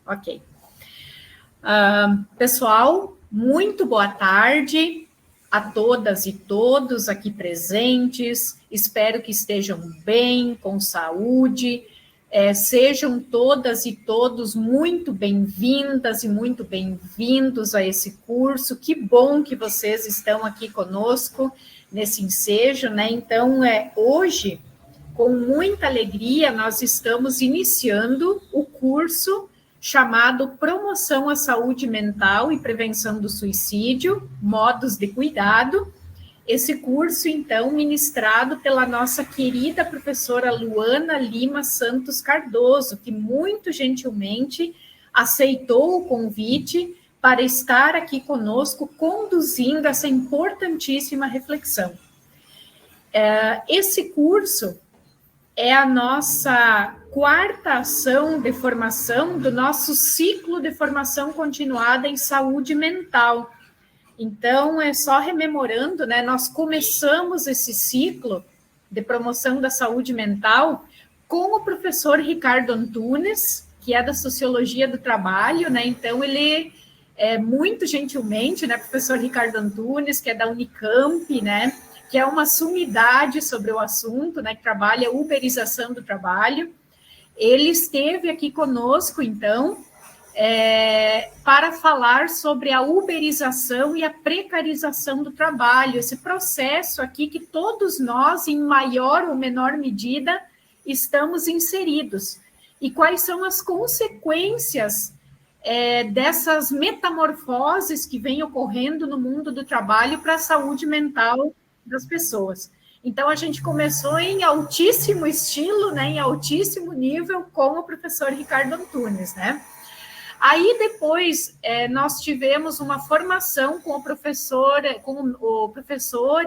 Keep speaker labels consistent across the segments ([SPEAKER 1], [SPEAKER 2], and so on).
[SPEAKER 1] Ok. Pessoal, muito boa tarde a todas e todos aqui presentes. Espero que estejam bem, com saúde. Sejam todas e todos muito bem-vindas e muito bem-vindos a esse curso. Que bom que vocês estão aqui conosco nesse ensejo, né? Então, hoje, com muita alegria, nós estamos iniciando o curso chamado Promoção à Saúde Mental e Prevenção do Suicídio, Modos de Cuidado. Esse curso, então, ministrado pela nossa querida professora Luana Lima Santos Cardoso, que muito gentilmente aceitou o convite para estar aqui conosco, conduzindo essa importantíssima reflexão. Esse curso é a nossa quarta ação de formação do nosso ciclo de formação continuada em saúde mental. Então, só rememorando, né, nós começamos esse ciclo de promoção da saúde mental com o professor Ricardo Antunes, que é da Sociologia do Trabalho, né, então ele muito gentilmente, né, professor Ricardo Antunes, que é da Unicamp, né, que é uma sumidade sobre o assunto, né, que trabalha a uberização do trabalho. Ele esteve aqui conosco, então, para falar sobre a uberização e a precarização do trabalho, esse processo aqui que todos nós, em maior ou menor medida, estamos inseridos. E quais são as consequências dessas metamorfoses que vêm ocorrendo no mundo do trabalho para a saúde mental das pessoas. Então, a gente começou em altíssimo estilo, né, em altíssimo nível, com o professor Ricardo Antunes, né? Aí, depois, nós tivemos uma formação com o professor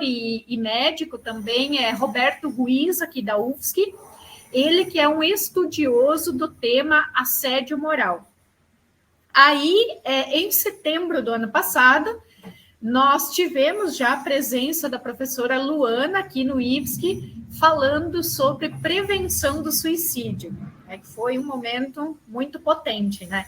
[SPEAKER 1] e médico também, Roberto Ruiz, aqui da UFSC, ele que é um estudioso do tema assédio moral. Aí, em setembro do ano passado, nós tivemos já a presença da professora Luana aqui no IFSC, falando sobre prevenção do suicídio, que foi um momento muito potente, né?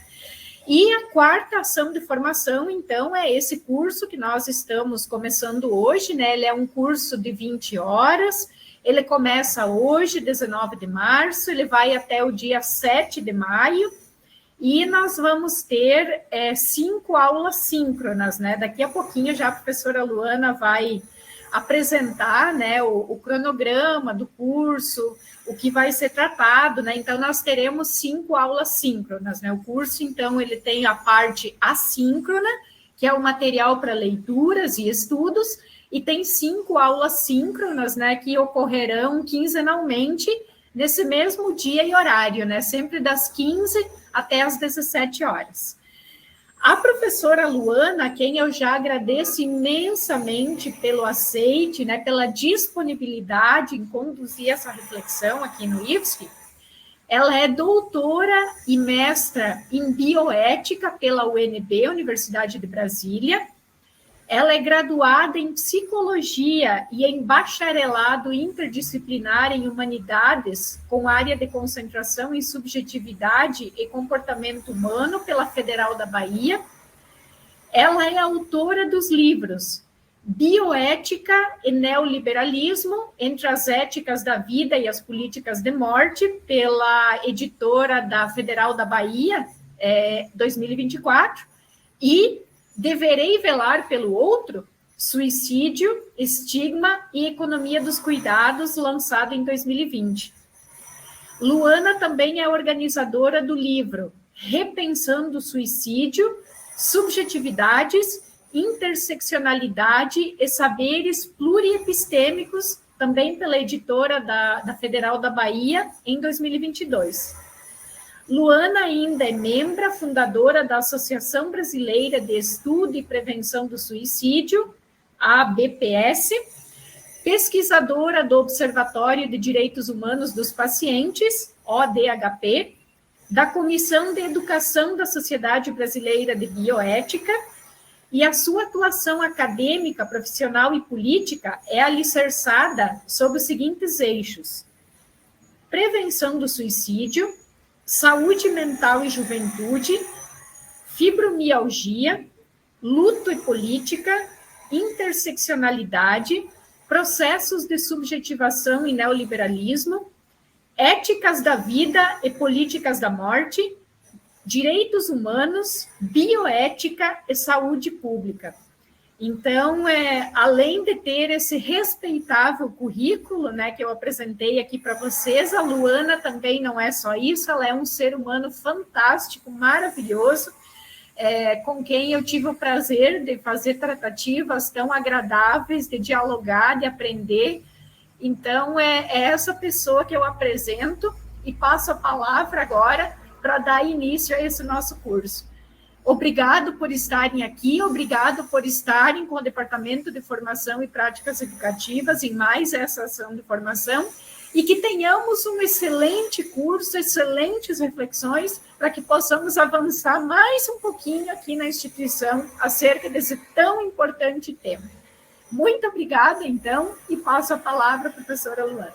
[SPEAKER 1] E a quarta ação de formação, então, é esse curso que nós estamos começando hoje, né? Ele é um curso de 20 horas, ele começa hoje, 19 de março, ele vai até o dia 7 de maio, e nós vamos ter 5 aulas síncronas, né? Daqui a pouquinho já a professora Luana vai apresentar, né, o cronograma do curso, o que vai ser tratado, né? Então, nós teremos 5 aulas síncronas, né? O curso, então, ele tem a parte assíncrona, que é o material para leituras e estudos, e tem 5 aulas síncronas, né, que ocorrerão quinzenalmente nesse mesmo dia e horário, né? Sempre das 15 até às 17 horas. A professora Luana, a quem eu já agradeço imensamente pelo aceite, né, pela disponibilidade em conduzir essa reflexão aqui no IFSC, ela é doutora e mestra em bioética pela UNB, Universidade de Brasília. Ela é graduada em psicologia e em bacharelado interdisciplinar em humanidades, com área de concentração em subjetividade e comportamento humano pela Federal da Bahia. Ela é autora dos livros Bioética e Neoliberalismo, entre as éticas da vida e as políticas de morte, pela editora da Federal da Bahia, 2024, e Deverei Velar pelo Outro, Suicídio, Estigma e Economia dos Cuidados, lançado em 2020. Luana também é organizadora do livro Repensando o Suicídio, Subjetividades, Interseccionalidade e Saberes Pluriepistêmicos, também pela editora da Federal da Bahia, em 2022. Luana ainda é membro fundadora da Associação Brasileira de Estudo e Prevenção do Suicídio, a ABPS, pesquisadora do Observatório de Direitos Humanos dos Pacientes, ODHP, da Comissão de Educação da Sociedade Brasileira de Bioética, e a sua atuação acadêmica, profissional e política é alicerçada sobre os seguintes eixos: prevenção do suicídio, saúde mental e juventude, fibromialgia, luto e política, interseccionalidade, processos de subjetivação e neoliberalismo, éticas da vida e políticas da morte, direitos humanos, bioética e saúde pública. Então, além de ter esse respeitável currículo, né, que eu apresentei aqui para vocês, a Luana também não é só isso, ela é um ser humano fantástico, maravilhoso, com quem eu tive o prazer de fazer tratativas tão agradáveis, de dialogar, de aprender. Então, é essa pessoa que eu apresento e passo a palavra agora para dar início a esse nosso curso. Obrigado por estarem aqui, obrigado por estarem com o Departamento de Formação e Práticas Educativas em mais essa ação de formação e que tenhamos um excelente curso, excelentes reflexões, para que possamos avançar mais um pouquinho aqui na instituição acerca desse tão importante tema. Muito obrigada, então, e passo a palavra à professora Luana.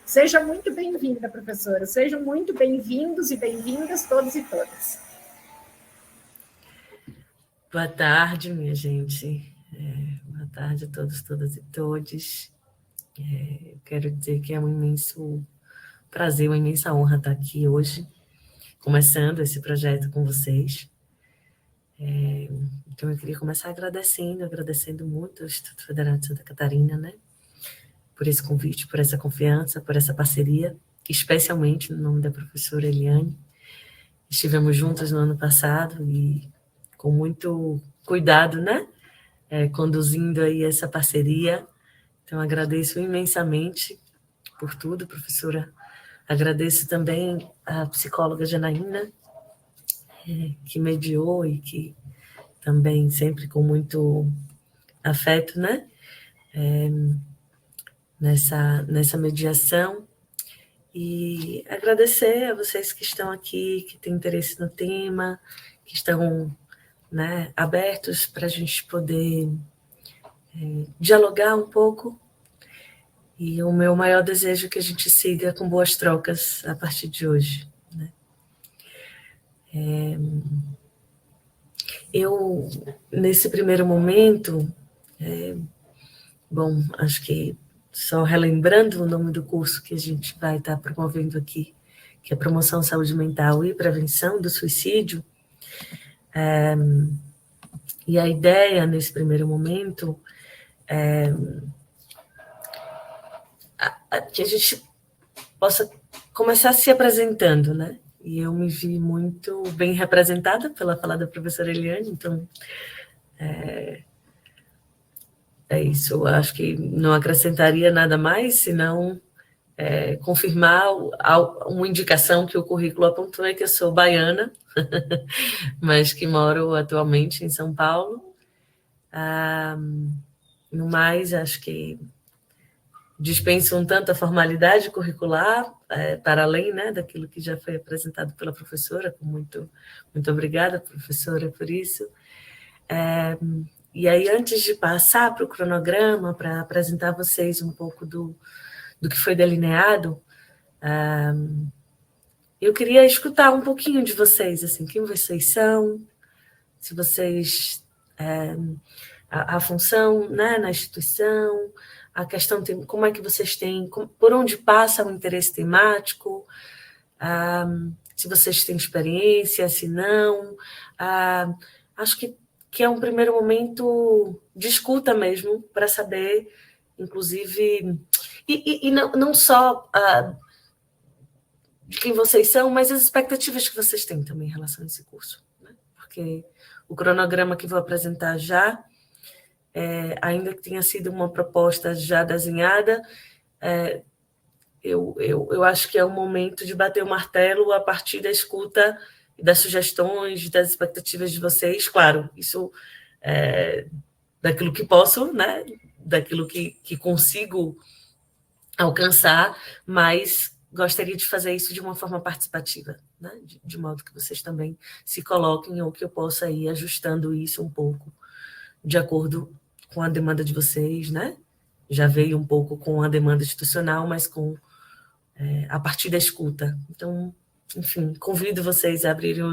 [SPEAKER 1] Seja muito bem-vinda, professora. Sejam muito bem-vindos e bem-vindas todos e todas.
[SPEAKER 2] Boa tarde, minha gente. Boa tarde a todos, todas e todes. Eu quero dizer que é um imenso prazer, uma imensa honra estar aqui hoje, começando esse projeto com vocês. Então, eu queria começar agradecendo muito ao Instituto Federal de Santa Catarina, né, por esse convite, por essa confiança, por essa parceria, especialmente no nome da professora Eliane. Estivemos juntos no ano passado e com muito cuidado, né, conduzindo aí essa parceria. Então, agradeço imensamente por tudo, professora. Agradeço também à psicóloga Janaína, que mediou e que também sempre com muito afeto, né, nessa mediação. E agradecer a vocês que estão aqui, que têm interesse no tema, que estão, né, abertos para a gente poder dialogar um pouco. E o meu maior desejo é que a gente siga com boas trocas a partir de hoje, né? Eu, nesse primeiro momento, bom, acho que só relembrando o nome do curso que a gente vai estar promovendo aqui, que é Promoção Saúde Mental e Prevenção do Suicídio, e a ideia, nesse primeiro momento, que a gente possa começar se apresentando, né? E eu me vi muito bem representada pela fala da professora Eliane, então é isso. Eu acho que não acrescentaria nada mais, senão confirmar uma indicação que o currículo apontou, é que eu sou baiana, mas que moro atualmente em São Paulo. No mais, acho que dispenso um tanto a formalidade curricular, para além, né, daquilo que já foi apresentado pela professora. Muito obrigada, professora, por isso. E aí, antes de passar para o cronograma, para apresentar a vocês um pouco do que foi delineado, eu queria escutar um pouquinho de vocês, assim, quem vocês são, se vocês... a função, né, na instituição, a questão, como é que vocês têm, por onde passa o interesse temático, se vocês têm experiência, se não. Acho que é um primeiro momento de escuta mesmo, para saber, inclusive, e não só de quem vocês são, mas as expectativas que vocês têm também em relação a esse curso, né? Porque o cronograma que vou apresentar já, ainda que tenha sido uma proposta já desenhada, eu acho que é o momento de bater o martelo a partir da escuta e das sugestões, das expectativas de vocês. Claro, isso daquilo que posso, né? Daquilo que consigo alcançar, mas gostaria de fazer isso de uma forma participativa, né? De modo que vocês também se coloquem, ou que eu possa ir ajustando isso um pouco de acordo com a demanda de vocês, né? Já veio um pouco com a demanda institucional, mas a partir da escuta. Então, enfim, convido vocês a abrirem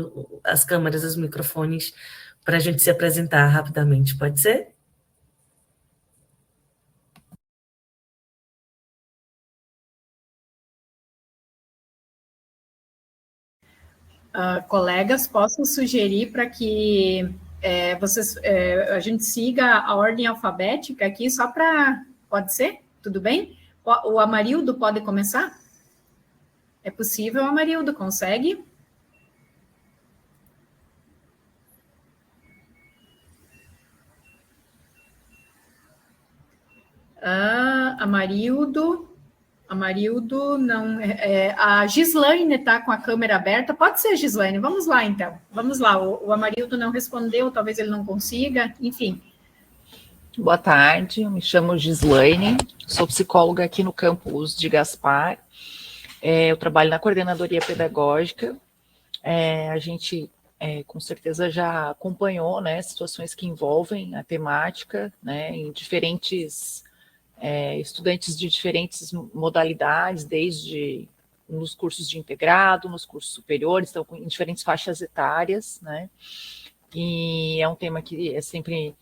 [SPEAKER 2] as câmeras, os microfones, para a gente se apresentar rapidamente, pode ser?
[SPEAKER 1] Colegas, posso sugerir para que a gente siga a ordem alfabética aqui, só para... Pode ser? Tudo bem? O Amarildo pode começar? É possível, Amarildo, consegue? Amarildo, não. A Gislaine está com a câmera aberta. Pode ser, Gislaine. Vamos lá, então. Vamos lá. O Amarildo não respondeu, talvez ele não consiga. Enfim.
[SPEAKER 3] Boa tarde, eu me chamo Gislaine, sou psicóloga aqui no campus de Gaspar. Eu trabalho na coordenadoria pedagógica. A gente, com certeza, já acompanhou, né, situações que envolvem a temática, né, em diferentes estudantes de diferentes modalidades, desde nos cursos de integrado, nos cursos superiores, então em diferentes faixas etárias, né? E é um tema que é sempre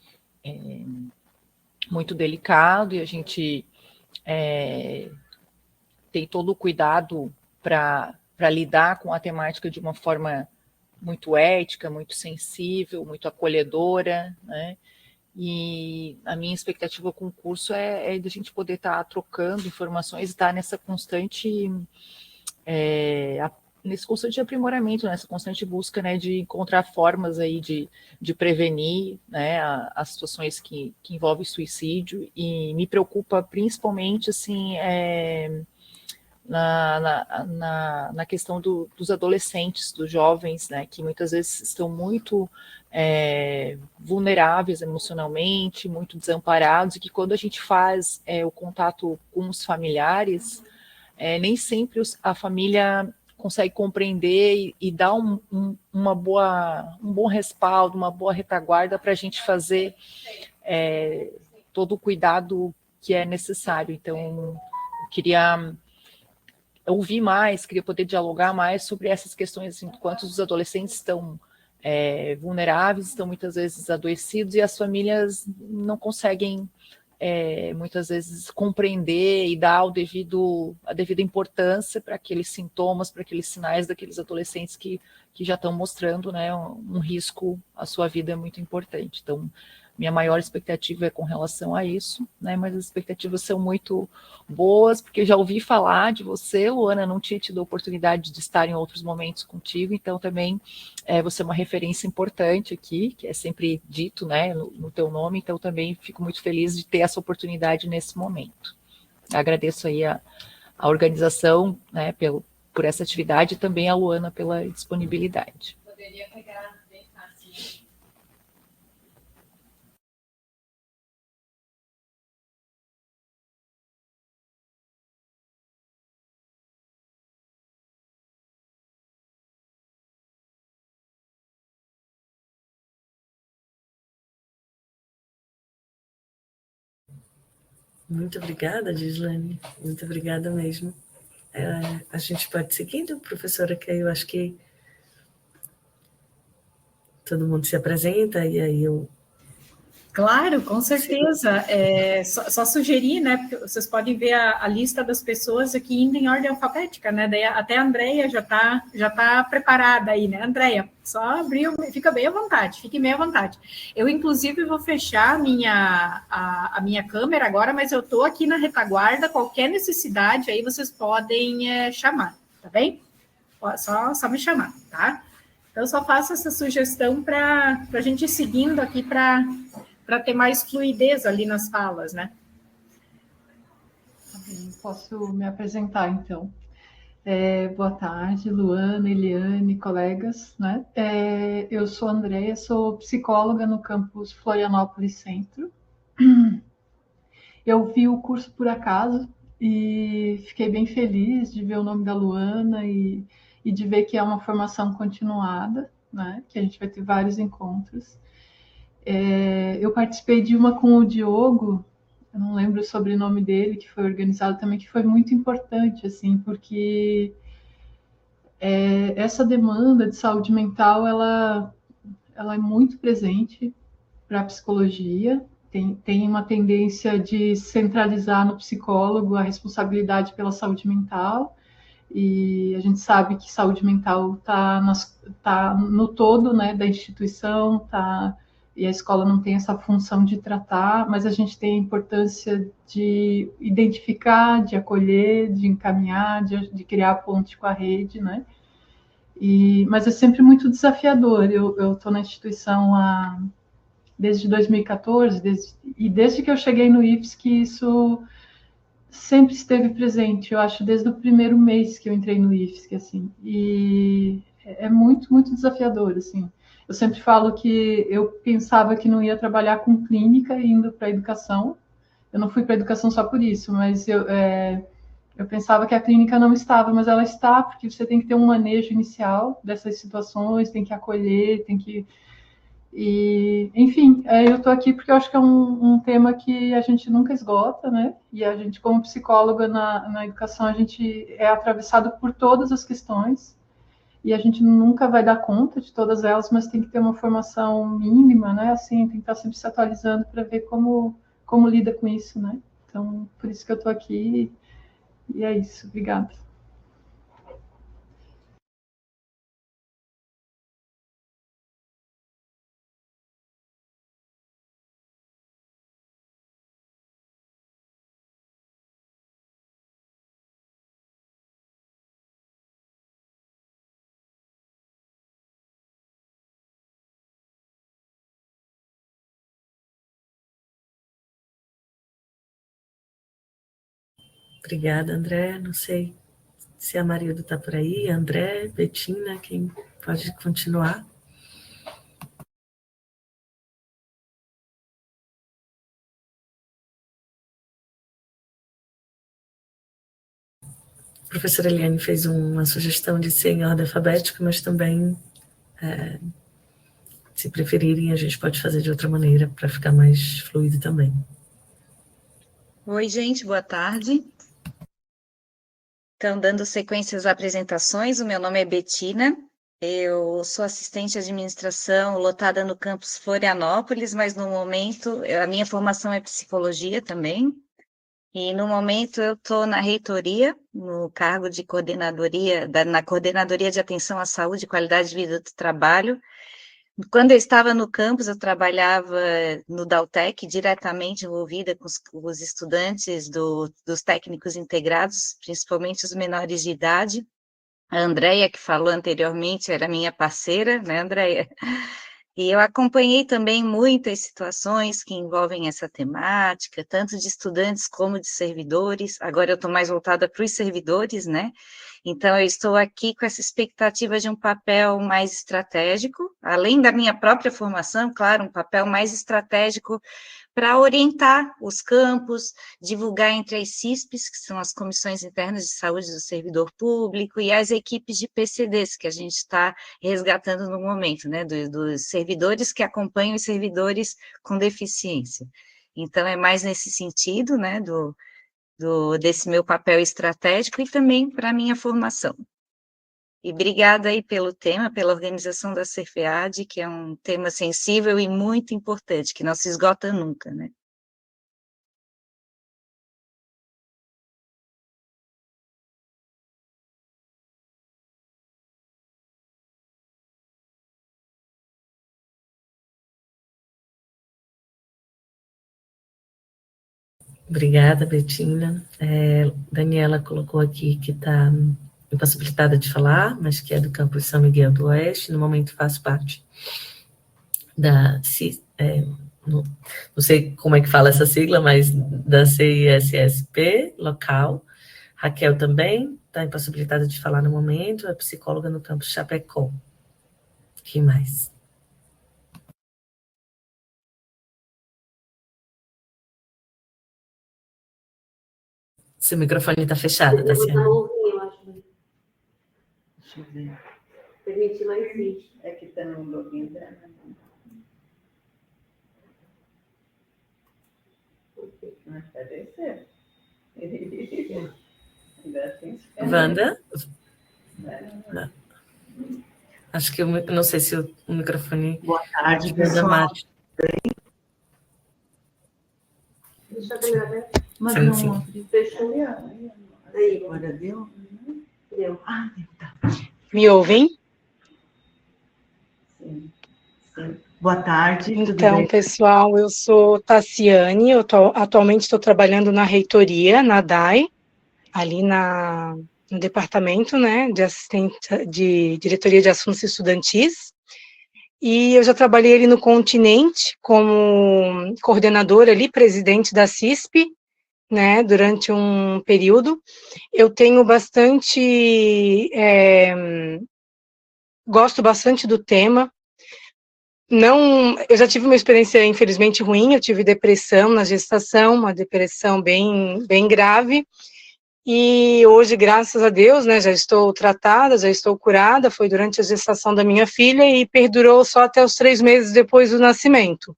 [SPEAKER 3] muito delicado, e a gente tem todo o cuidado para lidar com a temática de uma forma muito ética, muito sensível, muito acolhedora, né? E a minha expectativa com o curso é de a gente poder estar trocando informações e estar nessa constante, nesse constante aprimoramento, nessa constante busca, né, de encontrar formas aí de prevenir, né, as situações que envolvem suicídio. E me preocupa principalmente, assim, na questão dos adolescentes, dos jovens, né, que muitas vezes estão muito vulneráveis emocionalmente, muito desamparados, e que quando a gente faz o contato com os familiares, nem sempre a família consegue compreender e dar um bom respaldo, uma boa retaguarda para a gente fazer todo o cuidado que é necessário. Então, eu queria ouvir mais, queria poder dialogar mais sobre essas questões, assim, enquanto os adolescentes estão vulneráveis, estão muitas vezes adoecidos, e as famílias não conseguem muitas vezes compreender e dar a devida importância para aqueles sintomas, para aqueles sinais daqueles adolescentes que já estão mostrando, né, um risco à sua vida muito importante. Então, minha maior expectativa é com relação a isso, né, mas as expectativas são muito boas, porque já ouvi falar de você, Luana, não tinha tido a oportunidade de estar em outros momentos contigo, então também você é uma referência importante aqui, que é sempre dito, né, no teu nome, então também fico muito feliz de ter essa oportunidade nesse momento. Agradeço aí a organização, né, por essa atividade, e também a Luana pela disponibilidade. Poderia pegar bem fácil.
[SPEAKER 2] Muito obrigada, Gislaine. Muito obrigada mesmo. A gente pode seguindo, professora, que eu acho que todo mundo se apresenta e aí eu...
[SPEAKER 1] Claro, com certeza. Só sugerir, né? Porque vocês podem ver a lista das pessoas aqui indo em ordem alfabética, né? Daí até a Andreia já tá preparada aí, né, Andreia? Só abriu, fica bem à vontade, fique bem à vontade. Eu, inclusive, vou fechar a minha câmera agora, mas eu estou aqui na retaguarda, qualquer necessidade aí vocês podem chamar, tá bem? Só me chamar, tá? Então, só faço essa sugestão para a gente ir seguindo aqui para ter mais fluidez ali nas falas, né?
[SPEAKER 4] Posso me apresentar, então. Boa tarde, Luana, Eliane, colegas, né? Eu sou a Andreia, sou psicóloga no campus Florianópolis Centro. Eu vi o curso por acaso e fiquei bem feliz de ver o nome da Luana e de ver que é uma formação continuada, né? Que a gente vai ter vários encontros. Eu participei de uma com o Diogo, eu não lembro o sobrenome dele, que foi organizado também, que foi muito importante, assim, porque essa demanda de saúde mental, ela é muito presente para a psicologia, tem uma tendência de centralizar no psicólogo a responsabilidade pela saúde mental, e a gente sabe que saúde mental tá no todo, né, da instituição, e a escola não tem essa função de tratar, mas a gente tem a importância de identificar, de acolher, de encaminhar, de criar ponte com a rede, né? Mas é sempre muito desafiador. Eu estou na instituição desde 2014, desde que eu cheguei no IFSC, isso sempre esteve presente, eu acho, desde o primeiro mês que eu entrei no IFSC, assim, e é muito, muito desafiador, assim. Eu sempre falo que eu pensava que não ia trabalhar com clínica indo para a educação. Eu não fui para a educação só por isso, mas eu pensava que a clínica não estava, mas ela está, porque você tem que ter um manejo inicial dessas situações, tem que acolher, tem que... enfim, eu estou aqui porque eu acho que é um tema que a gente nunca esgota, né? E a gente, como psicóloga na educação, a gente é atravessado por todas as questões e a gente nunca vai dar conta de todas elas, mas tem que ter uma formação mínima, né? Assim, tem que estar sempre se atualizando para ver como lida com isso, né? Então, por isso que eu estou aqui. E é isso. Obrigada.
[SPEAKER 2] Obrigada, André. Não sei se a Marilda está por aí. André, Betina, quem pode continuar? A professora Eliane fez uma sugestão de ser em ordem alfabética, mas também, se preferirem, a gente pode fazer de outra maneira para ficar mais fluido também.
[SPEAKER 5] Oi, gente, boa tarde. Então, dando sequência às apresentações, o meu nome é Betina, eu sou assistente de administração lotada no campus Florianópolis, mas no momento, a minha formação é psicologia também, e no momento eu estou na reitoria, no cargo de coordenadoria, na coordenadoria de atenção à saúde e qualidade de vida do trabalho. Quando eu estava no campus, eu trabalhava no Daltec, diretamente envolvida com os estudantes dos técnicos integrados, principalmente os menores de idade. A Andréia, que falou anteriormente, era minha parceira, né, Andréia? E eu acompanhei também muitas situações que envolvem essa temática, tanto de estudantes como de servidores. Agora eu estou mais voltada para os servidores, né? Então, eu estou aqui com essa expectativa de um papel mais estratégico, além da minha própria formação, claro, um papel mais estratégico para orientar os campos, divulgar entre as CISPs, que são as Comissões Internas de Saúde do Servidor Público, e as equipes de PCDs, que a gente está resgatando no momento, né, dos servidores que acompanham os servidores com deficiência. Então, é mais nesse sentido, né, desse meu papel estratégico e também para a minha formação. E obrigada aí pelo tema, pela organização da CFEAD, que é um tema sensível e muito importante, que não se esgota nunca, né?
[SPEAKER 2] Obrigada, Betina. Daniela colocou aqui que está impossibilitada de falar, mas que é do campus São Miguel do Oeste. No momento faz parte da não sei como é que fala essa sigla, mas da CISSP local. Raquel também está impossibilitada de falar no momento, é psicóloga no campus Chapecó. Quem mais? Seu microfone está fechado, Tassiana.
[SPEAKER 6] Deixa eu ver. Permitir mais sim. É que está no login dela. Mas deve ser.
[SPEAKER 2] Wanda? Acho que eu não sei se o microfone...
[SPEAKER 6] Boa tarde,
[SPEAKER 2] da
[SPEAKER 6] pessoal.
[SPEAKER 2] Mari.
[SPEAKER 6] Deixa eu ver. Mas
[SPEAKER 2] Sim,
[SPEAKER 6] não,
[SPEAKER 2] sim.
[SPEAKER 6] fechou. Aí, agora deu? Deu. Ah, deu, tá.
[SPEAKER 7] Me ouvem?
[SPEAKER 6] Sim, sim. Boa tarde, tudo
[SPEAKER 7] Então,
[SPEAKER 6] bem?
[SPEAKER 7] pessoal, eu sou Tassiane, atualmente estou trabalhando na reitoria, na DAI, ali no departamento, né, de assistência de diretoria de assuntos estudantis, e eu já trabalhei ali no Continente como coordenadora ali, presidente da CISP, né, durante um período. Eu tenho gosto bastante do tema. Não, eu já tive uma experiência infelizmente ruim, eu tive depressão na gestação, uma depressão bem grave, e hoje, graças a Deus, né, já estou tratada, já estou curada, foi durante a gestação da minha filha e perdurou só até os 3 meses depois do nascimento.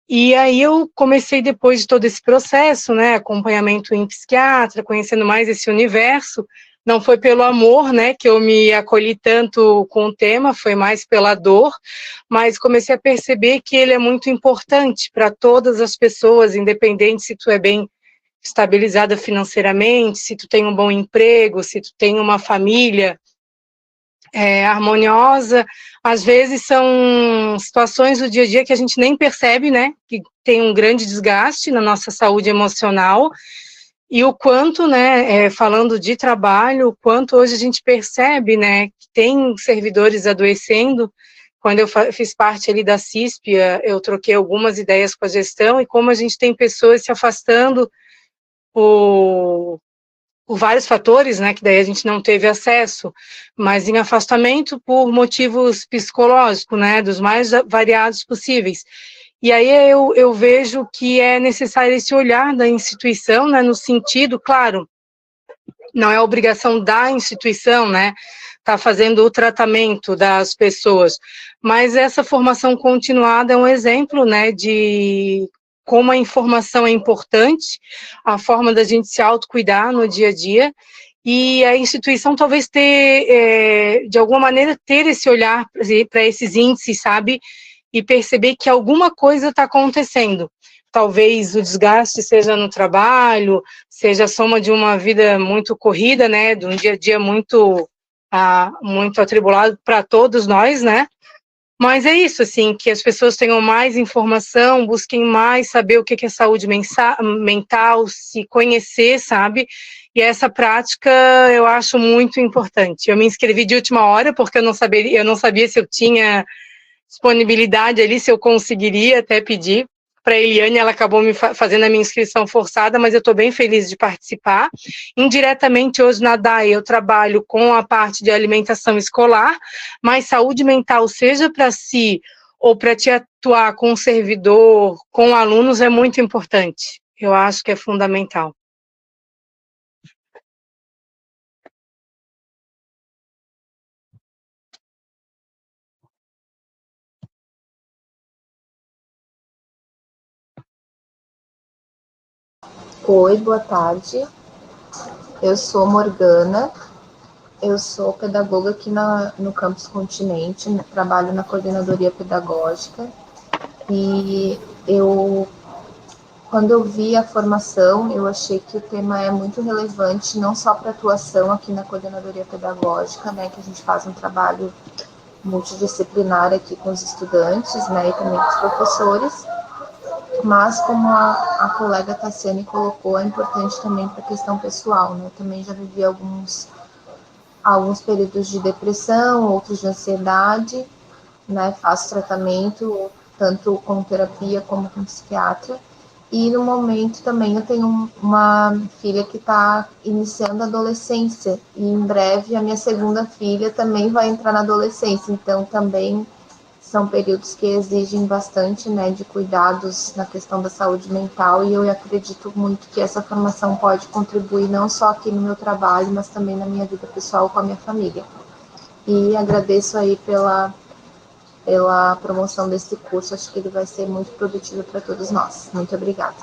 [SPEAKER 7] E aí eu comecei, depois de todo esse processo, né, acompanhamento em psiquiatra, conhecendo mais esse universo. Não foi pelo amor, né, que eu me acolhi tanto com o tema, foi mais pela dor, mas comecei a perceber que ele é muito importante para todas as pessoas, independente se tu é bem estabilizada financeiramente, se tu tem um bom emprego, se tu tem uma família harmoniosa. Às vezes são situações do dia a dia que a gente nem percebe, né, que tem um grande desgaste na nossa saúde emocional, e o quanto, né, falando de trabalho, o quanto hoje a gente percebe, né, que tem servidores adoecendo. Quando eu fiz parte ali da CISP, eu troquei algumas ideias com a gestão, e como a gente tem pessoas se afastando por vários fatores, né, que daí a gente não teve acesso, mas em afastamento por motivos psicológicos, né, dos mais variados possíveis. E aí eu vejo que é necessário esse olhar da instituição, né, no sentido, claro, não é obrigação da instituição, né, tá fazendo o tratamento das pessoas, mas essa formação continuada é um exemplo, né, de como a informação é importante, a forma da gente se autocuidar no dia a dia, e a instituição talvez de alguma maneira, ter esse olhar para esses índices, sabe, e perceber que alguma coisa está acontecendo. Talvez o desgaste seja no trabalho, seja a soma de uma vida muito corrida, né, de um dia a dia muito atribulado para todos nós, né, mas é isso, assim, que as pessoas tenham mais informação, busquem mais saber o que é saúde mental, se conhecer, sabe, e essa prática eu acho muito importante. Eu me inscrevi de última hora, porque eu não sabia se eu tinha disponibilidade ali, se eu conseguiria até pedir para a Eliane, ela acabou me fazendo a minha inscrição forçada, mas eu estou bem feliz de participar. Indiretamente, hoje na DAE, eu trabalho com a parte de alimentação escolar, mas saúde mental, seja para si ou para te atuar com um servidor, com alunos, é muito importante. Eu acho que é fundamental.
[SPEAKER 8] Oi, boa tarde. Eu sou Morgana, eu sou pedagoga aqui no Campus Continente, trabalho na coordenadoria pedagógica, e quando eu vi a formação, eu achei que o tema é muito relevante, não só para a atuação aqui na coordenadoria pedagógica, né, que a gente faz um trabalho multidisciplinar aqui com os estudantes, né, e também com os professores, mas como a colega Tassiane colocou, é importante também para a questão pessoal, né? Eu também já vivi alguns períodos de depressão, outros de ansiedade, né? Faço tratamento, tanto com terapia como com psiquiatra, e no momento também eu tenho uma filha que está iniciando a adolescência, e em breve a minha segunda filha também vai entrar na adolescência, então também são períodos que exigem bastante, né, de cuidados na questão da saúde mental, e eu acredito muito que essa formação pode contribuir não só aqui no meu trabalho, mas também na minha vida pessoal com a minha família. E agradeço aí pela promoção desse curso, acho que ele vai ser muito produtivo para todos nós. Muito obrigada.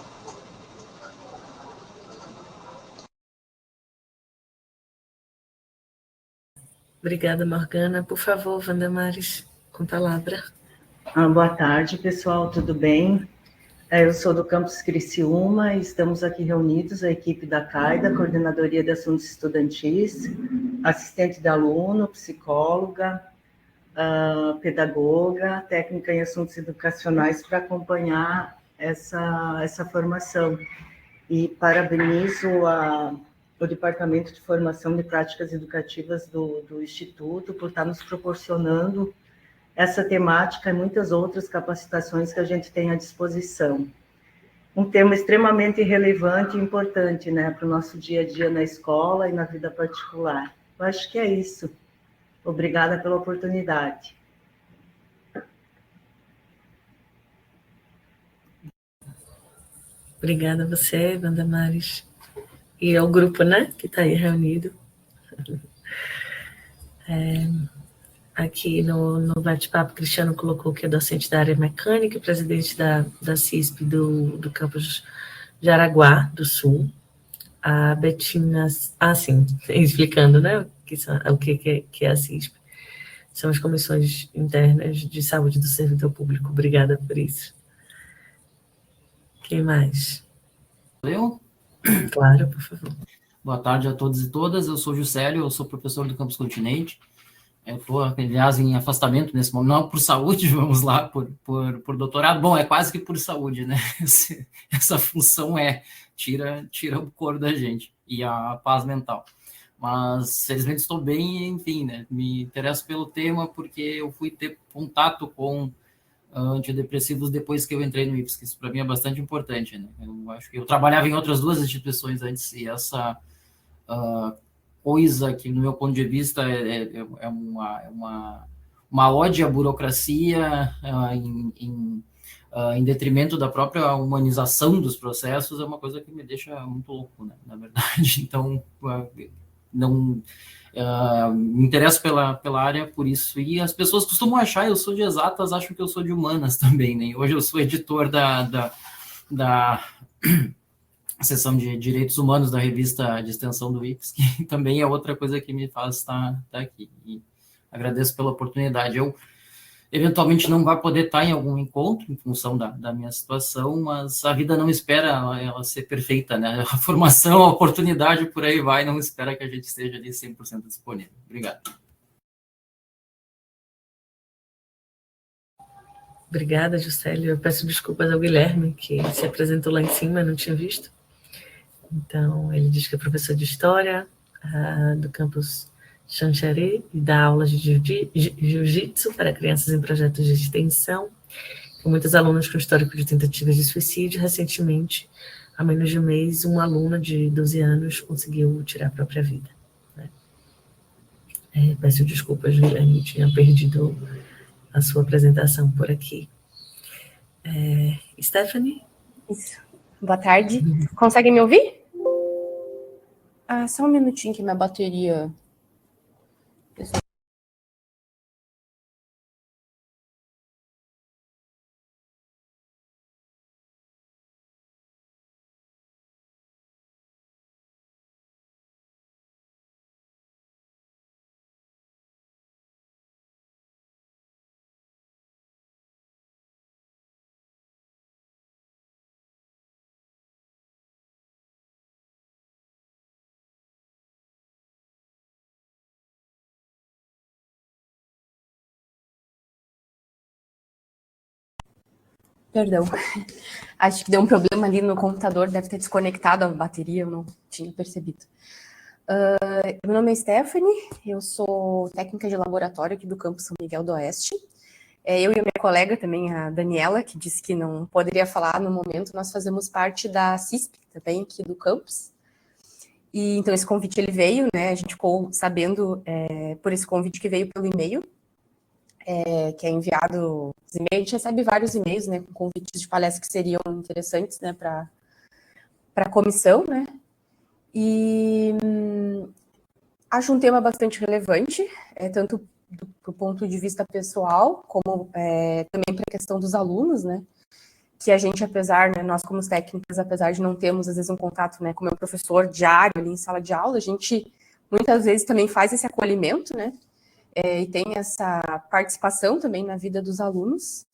[SPEAKER 2] Obrigada, Morgana. Por favor, Wandamares, com a palavra.
[SPEAKER 9] Boa tarde, pessoal, tudo bem? Eu sou do campus Criciúma e estamos aqui reunidos, a equipe da CAIDA, Coordenadoria de Assuntos Estudantis, assistente de aluno, psicóloga, pedagoga, técnica em assuntos educacionais para acompanhar essa formação. E parabenizo o Departamento de Formação de Práticas Educativas do Instituto por estar nos proporcionando essa temática e muitas outras capacitações que a gente tem à disposição. Um tema extremamente relevante e importante, né, para o nosso dia a dia na escola e na vida particular. Eu acho que é isso. Obrigada pela oportunidade.
[SPEAKER 2] Obrigada a você, Wandamares. E ao grupo, né, que está aí reunido. Aqui no bate-papo, Cristiano colocou que é docente da área mecânica e presidente da CISP do campus de Araguá do Sul. A Betina... sim, explicando, né, o que é a CISP. São as comissões internas de saúde do servidor público. Obrigada por isso. Quem mais?
[SPEAKER 10] Eu?
[SPEAKER 2] Claro, por favor.
[SPEAKER 10] Boa tarde a todos e todas. Eu sou Juscelio, eu sou professor do Campus Continente. Eu estou, aliás, em afastamento nesse momento, não por saúde, vamos lá, por doutorado. Bom, é quase que por saúde, né? Essa função tira o corpo da gente e a paz mental. Mas, felizmente, estou bem, enfim, né? Me interesso pelo tema porque eu fui ter contato com antidepressivos depois que eu entrei no IPSC. Isso para mim é bastante importante, né? Eu acho que eu trabalhava em outras duas instituições antes e essa coisa que, no meu ponto de vista, é uma ode à burocracia em detrimento da própria humanização dos processos, é uma coisa que me deixa muito louco, né? Na verdade. Então, me interesso pela área por isso. E as pessoas costumam achar, eu sou de exatas, acham que eu sou de humanas também, né? Hoje eu sou editor da seção de Direitos Humanos da revista de extensão do IPS, que também é outra coisa que me faz estar aqui. E agradeço pela oportunidade. Eu, eventualmente, não vai poder estar em algum encontro, em função da minha situação, mas a vida não espera ela ser perfeita, né? A formação, a oportunidade, por aí vai, não espera que a gente esteja ali 100% disponível. Obrigado.
[SPEAKER 2] Obrigada, Juscelio. Eu peço desculpas ao Guilherme, que se apresentou lá em cima, não tinha visto. Então, ele diz que é professor de História do campus Xanxerê e dá aulas de jiu-jitsu para crianças em projetos de extensão, com muitas alunas com histórico de tentativas de suicídio. Recentemente, há menos de um mês, uma aluna de 12 anos conseguiu tirar a própria vida. Né? Peço desculpas, Guilherme, tinha perdido a sua apresentação por aqui. Stephanie?
[SPEAKER 11] Isso. Boa tarde. Conseguem me ouvir? Só um minutinho que minha bateria... Perdão, acho que deu um problema ali no computador, deve ter desconectado a bateria, eu não tinha percebido. Meu nome é Stephanie, eu sou técnica de laboratório aqui do campus São Miguel do Oeste. Eu e a minha colega também, a Daniela, que disse que não poderia falar no momento, nós fazemos parte da CISP também aqui do campus. E então esse convite ele veio, né, a gente ficou sabendo por esse convite que veio pelo e-mail, que é enviado, a gente recebe vários e-mails, né, com convites de palestras que seriam interessantes, né, para a comissão, né, e acho um tema bastante relevante, tanto do ponto de vista pessoal, como também para a questão dos alunos, né, que a gente, apesar, né, nós como técnicas, apesar de não termos, às vezes, um contato, né, com o meu professor diário ali em sala de aula, a gente, muitas vezes, também faz esse acolhimento, né, e tem essa participação também na vida dos alunos.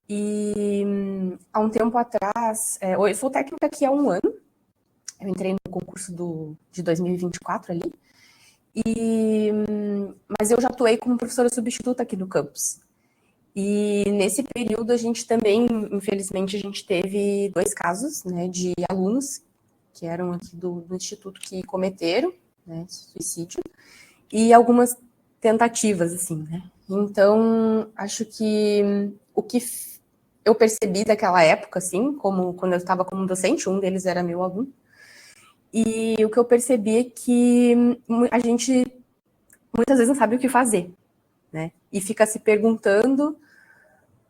[SPEAKER 11] E há um tempo atrás, eu sou técnica aqui há 1 ano, eu entrei no concurso de 2024 ali, mas eu já atuei como professora substituta aqui no campus. E nesse período a gente também, infelizmente, a gente teve 2 casos, né, de alunos que eram aqui do instituto que cometeram, né, suicídio, e algumas tentativas, assim, né. Então, acho que o que eu percebi daquela época, assim, como quando eu estava como docente, um deles era meu aluno, e o que eu percebi é que a gente muitas vezes não sabe o que fazer, né, e fica se perguntando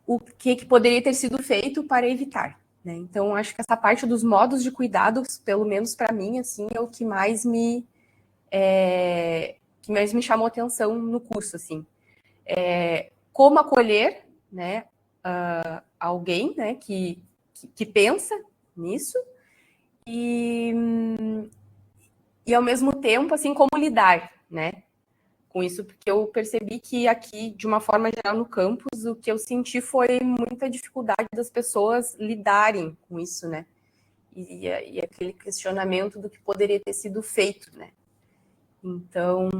[SPEAKER 11] o que poderia ter sido feito para evitar, né. Então, acho que essa parte dos modos de cuidados, pelo menos para mim, assim, é o que mais me chamou atenção no curso, assim. Como acolher, né, alguém, né, que pensa nisso e ao mesmo tempo, assim, como lidar, né, com isso, porque eu percebi que aqui, de uma forma geral, no campus, o que eu senti foi muita dificuldade das pessoas lidarem com isso, né, e aquele questionamento do que poderia ter sido feito, né. Então,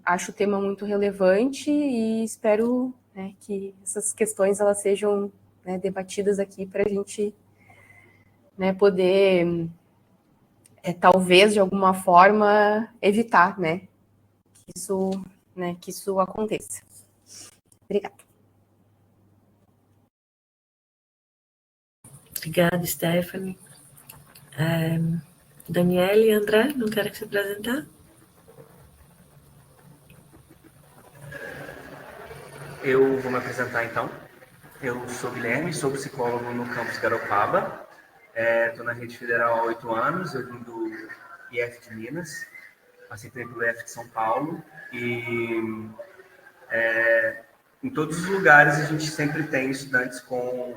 [SPEAKER 11] acho o tema muito relevante e espero, né, que essas questões elas sejam, né, debatidas aqui para a gente, né, poder, talvez, de alguma forma, evitar, né, que isso aconteça. Obrigada.
[SPEAKER 2] Obrigada, Stephanie. Daniela e André, não querem se apresentar?
[SPEAKER 12] Eu vou me apresentar, então. Eu sou Guilherme, sou psicólogo no campus Garopaba. Estou na rede federal há 8 anos, eu vim do IF de Minas, passei pelo IF de São Paulo e em todos os lugares a gente sempre tem estudantes com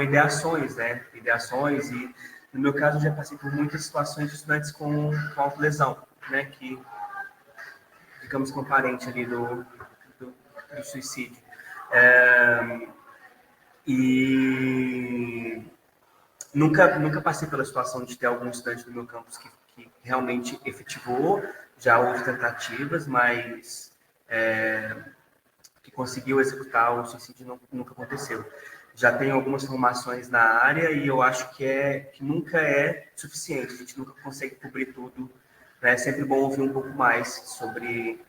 [SPEAKER 12] ideações, né? Ideações e, no meu caso, eu já passei por muitas situações de estudantes com autolesão, né? Que, digamos, com parente ali do suicídio. E nunca passei pela situação de ter algum estudante do meu campus que realmente efetivou, já houve tentativas, mas que conseguiu executar o suicídio nunca aconteceu. Já tenho algumas formações na área e eu acho que nunca é suficiente, a gente nunca consegue cobrir tudo, né? É sempre bom ouvir um pouco mais sobre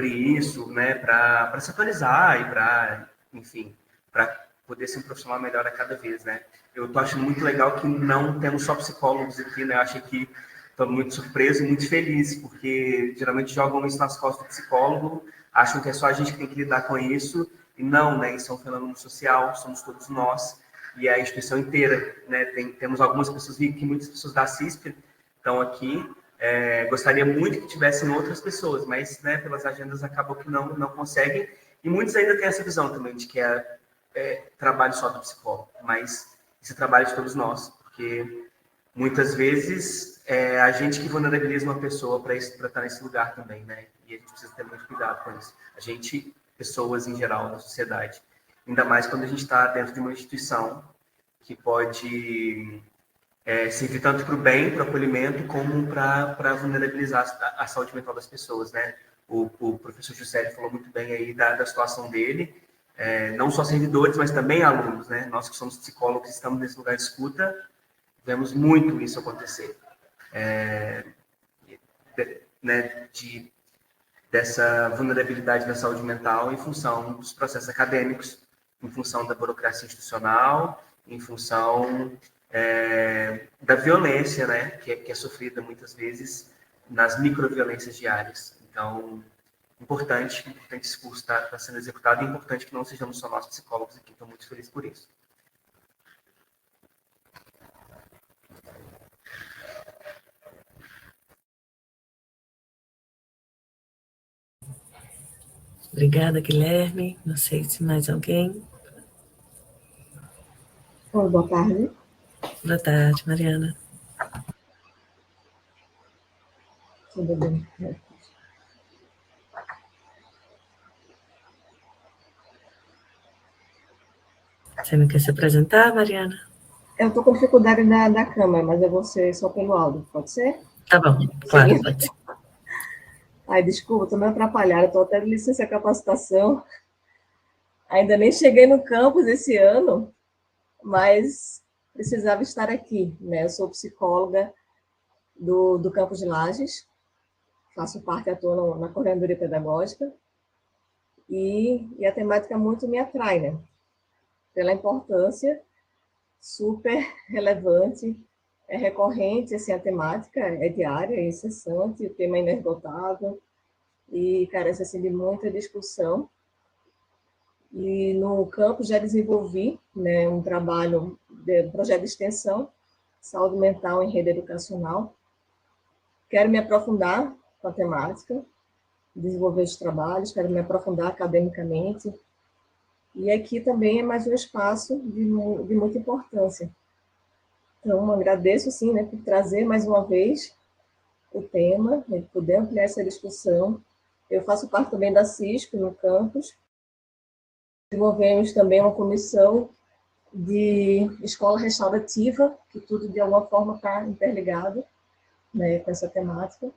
[SPEAKER 12] isso, né? Para se atualizar e para, enfim, para poder ser um profissional melhor a cada vez, né? Eu estou achando muito legal que não temos só psicólogos aqui, né? Eu achei que estou muito surpreso e muito feliz, porque geralmente jogam isso nas costas do psicólogo, acham que é só a gente que tem que lidar com isso, e não, né? Isso é um fenômeno social, somos todos nós, e a instituição inteira, né? Temos algumas pessoas, vi que muitas pessoas da CISP estão aqui, gostaria muito que tivessem outras pessoas, mas, né, pelas agendas acabou que não conseguem, e muitos ainda têm essa visão também de que trabalho só do psicólogo, mas esse trabalho de todos nós, porque muitas vezes é a gente que vulnerabiliza uma pessoa para estar nesse lugar também, né? E a gente precisa ter muito cuidado com isso. A gente, pessoas em geral da sociedade, ainda mais quando a gente está dentro de uma instituição que pode servir tanto para o bem, para o acolhimento, como para vulnerabilizar a saúde mental das pessoas, né? O professor Juscelio falou muito bem aí da situação dele, não só servidores, mas também alunos, né? Nós que somos psicólogos, estamos nesse lugar de escuta, vemos muito isso acontecer, né? Dessa vulnerabilidade da saúde mental em função dos processos acadêmicos, em função da burocracia institucional, em função da violência, né? Que é sofrida muitas vezes nas microviolências diárias. Então, importante esse curso está sendo executado, e importante que não sejamos só nós psicólogos aqui. Estou muito feliz por isso.
[SPEAKER 2] Obrigada, Guilherme. Não sei se mais alguém.
[SPEAKER 13] Oi, boa tarde.
[SPEAKER 2] Boa tarde, Mariana.
[SPEAKER 13] Tudo bem?
[SPEAKER 2] Você não quer se apresentar, Mariana?
[SPEAKER 6] Eu estou com dificuldade da câmera, mas eu vou ser só pelo áudio, pode ser?
[SPEAKER 2] Tá bom, claro, sim, pode ser.
[SPEAKER 6] Ai, desculpa, estou meio atrapalhada, estou até de licença capacitação. Ainda nem cheguei no campus esse ano, mas precisava estar aqui, né? Eu sou psicóloga do campus de Lages, faço parte, atuo na coordenadoria pedagógica, e a temática muito me atrai, né? Pela importância super relevante, é recorrente, assim, a temática é diária, é incessante, o tema é inesgotável e carece, assim, de muita discussão. E no campo já desenvolvi, né, um projeto de extensão, saúde mental em rede educacional. Quero me aprofundar com a temática, desenvolver os trabalhos, quero me aprofundar academicamente. E aqui também é mais um espaço de muita importância. Então, agradeço, sim, né, por trazer mais uma vez o tema, né, poder ampliar essa discussão. Eu faço parte também da CISP no campus. Desenvolvemos também uma comissão de escola restaurativa, que tudo, de alguma forma, está interligado, né, com essa temática.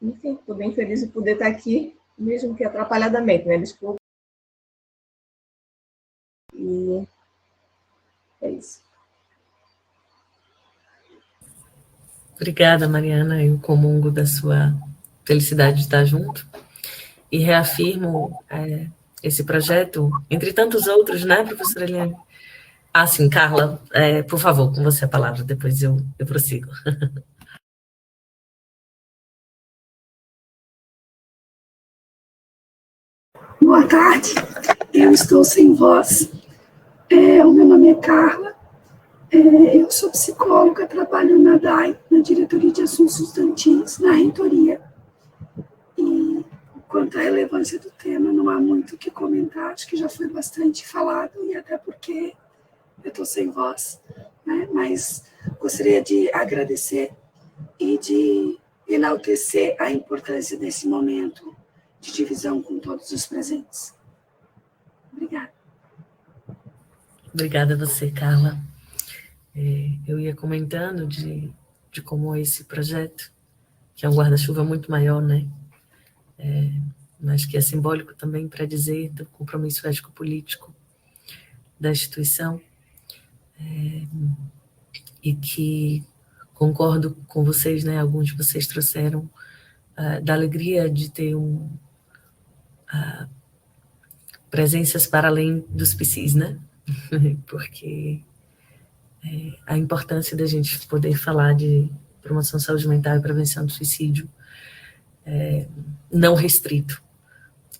[SPEAKER 6] Enfim, estou bem feliz de poder estar aqui, mesmo que atrapalhadamente, né? Desculpa. E é isso.
[SPEAKER 2] Obrigada, Mariana. Eu comungo da sua felicidade de estar junto e reafirmo esse projeto, entre tantos outros, né, professora Eliane? Ah, sim, Carla, por favor, com você a palavra, depois eu prossigo.
[SPEAKER 13] Boa tarde, eu estou sem voz. O meu nome é Carla, eu sou psicóloga, trabalho na DAI, na Diretoria de Assuntos Estudantis, na reitoria. E quanto à relevância do tema, não há muito o que comentar, acho que já foi bastante falado, e até porque eu estou sem voz, né? Mas gostaria de agradecer e de enaltecer a importância desse momento de divisão com todos os presentes. Obrigada.
[SPEAKER 2] Obrigada a você, Carla. Eu ia comentando de como esse projeto, que é um guarda-chuva muito maior, né? Mas que é simbólico também para dizer do compromisso ético-político da instituição, e que concordo com vocês, né? Alguns de vocês trouxeram da alegria de ter presenças para além dos PCs, né? Porque a importância da gente poder falar de promoção da saúde mental e prevenção do suicídio não restrito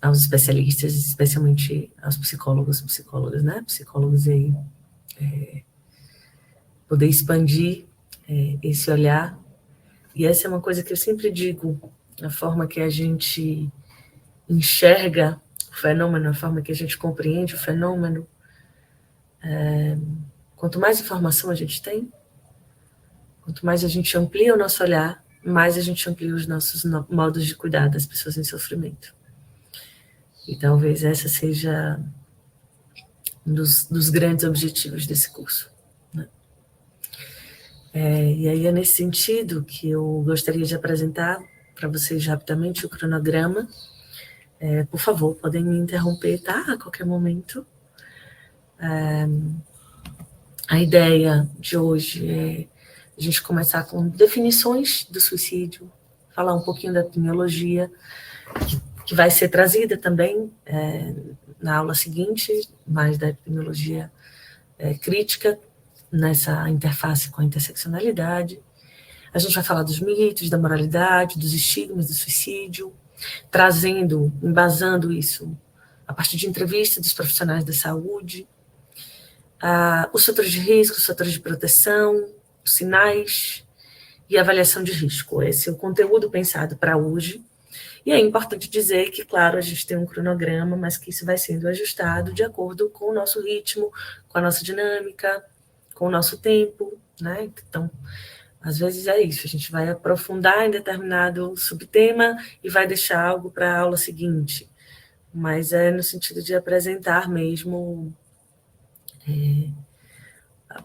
[SPEAKER 2] aos especialistas, especialmente aos psicólogos, psicólogas, né? Psicólogos aí, poder expandir esse olhar. E essa é uma coisa que eu sempre digo, a forma que a gente enxerga o fenômeno, a forma que a gente compreende o fenômeno. Quanto mais informação a gente tem, quanto mais a gente amplia o nosso olhar, mais a gente amplia os nossos modos de cuidar das pessoas em sofrimento. E talvez essa seja um dos grandes objetivos desse curso, né? E aí é nesse sentido que eu gostaria de apresentar para vocês rapidamente o cronograma. Por favor, podem me interromper, tá? A qualquer momento. A ideia de hoje é a gente começar com definições do suicídio, falar um pouquinho da epidemiologia, que vai ser trazida também na aula seguinte, mais da epidemiologia crítica, nessa interface com a interseccionalidade. A gente vai falar dos mitos, da moralidade, dos estigmas do suicídio, embasando isso a partir de entrevistas dos profissionais da saúde, os fatores de risco, os fatores de proteção, os sinais e avaliação de risco. Esse é o conteúdo pensado para hoje. E é importante dizer que, claro, a gente tem um cronograma, mas que isso vai sendo ajustado de acordo com o nosso ritmo, com a nossa dinâmica, com o nosso tempo, né? Então, às vezes é isso, a gente vai aprofundar em determinado subtema e vai deixar algo para a aula seguinte, mas é no sentido de apresentar mesmo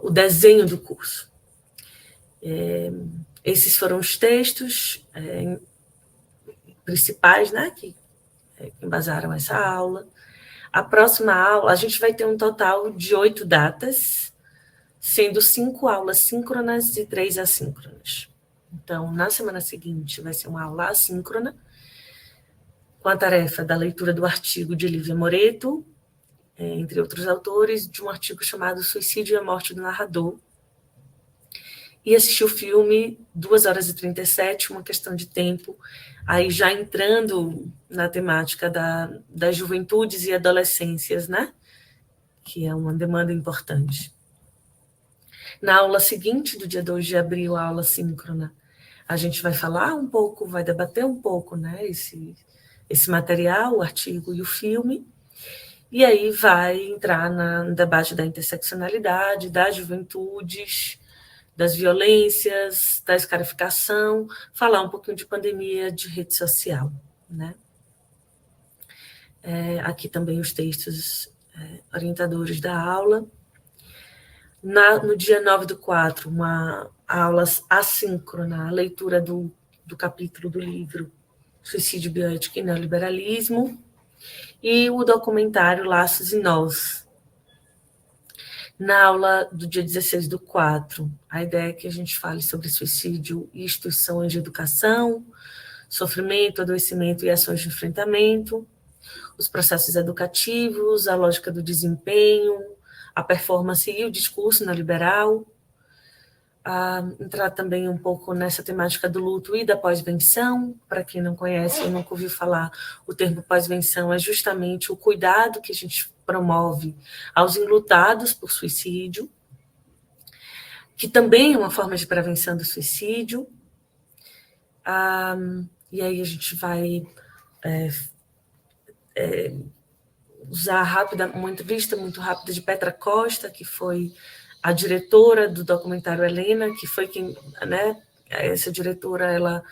[SPEAKER 2] o desenho do curso. Esses foram os textos principais, né, que embasaram essa aula. A próxima aula, a gente vai ter um total de 8 datas, sendo 5 aulas síncronas e 3 assíncronas. Então, na semana seguinte, vai ser uma aula assíncrona, com a tarefa da leitura do artigo de Lívia Moreto, entre outros autores, de um artigo chamado Suicídio e a Morte do Narrador, e assistir o filme 2 horas e 37, Uma Questão de Tempo, aí já entrando na temática das juventudes e adolescências, né? Que é uma demanda importante. Na aula seguinte, do dia 2 de abril, a aula síncrona, a gente vai falar um pouco, vai debater um pouco, né, esse material, o artigo e o filme, e aí vai entrar no debate da interseccionalidade, das juventudes, das violências, da escarificação, falar um pouquinho de pandemia, de rede social, né? Aqui também os textos orientadores da aula. No dia 9/4, uma aula assíncrona, a leitura do capítulo do livro Suicídio, Bioética e Neoliberalismo, e o documentário Laços e Nós. Na aula do dia 16/4, a ideia é que a gente fale sobre suicídio e instituições de educação, sofrimento, adoecimento e ações de enfrentamento, os processos educativos, a lógica do desempenho, a performance e o discurso neoliberal, entrar também um pouco nessa temática do luto e da pós-venção. Para quem não conhece ou nunca ouviu falar, o termo pós-venção é justamente o cuidado que a gente promove aos enlutados por suicídio, que também é uma forma de prevenção do suicídio. E aí a gente vai usar uma entrevista muito rápida de Petra Costa, que foi a diretora do documentário Helena, que foi quem, né, essa diretora, ela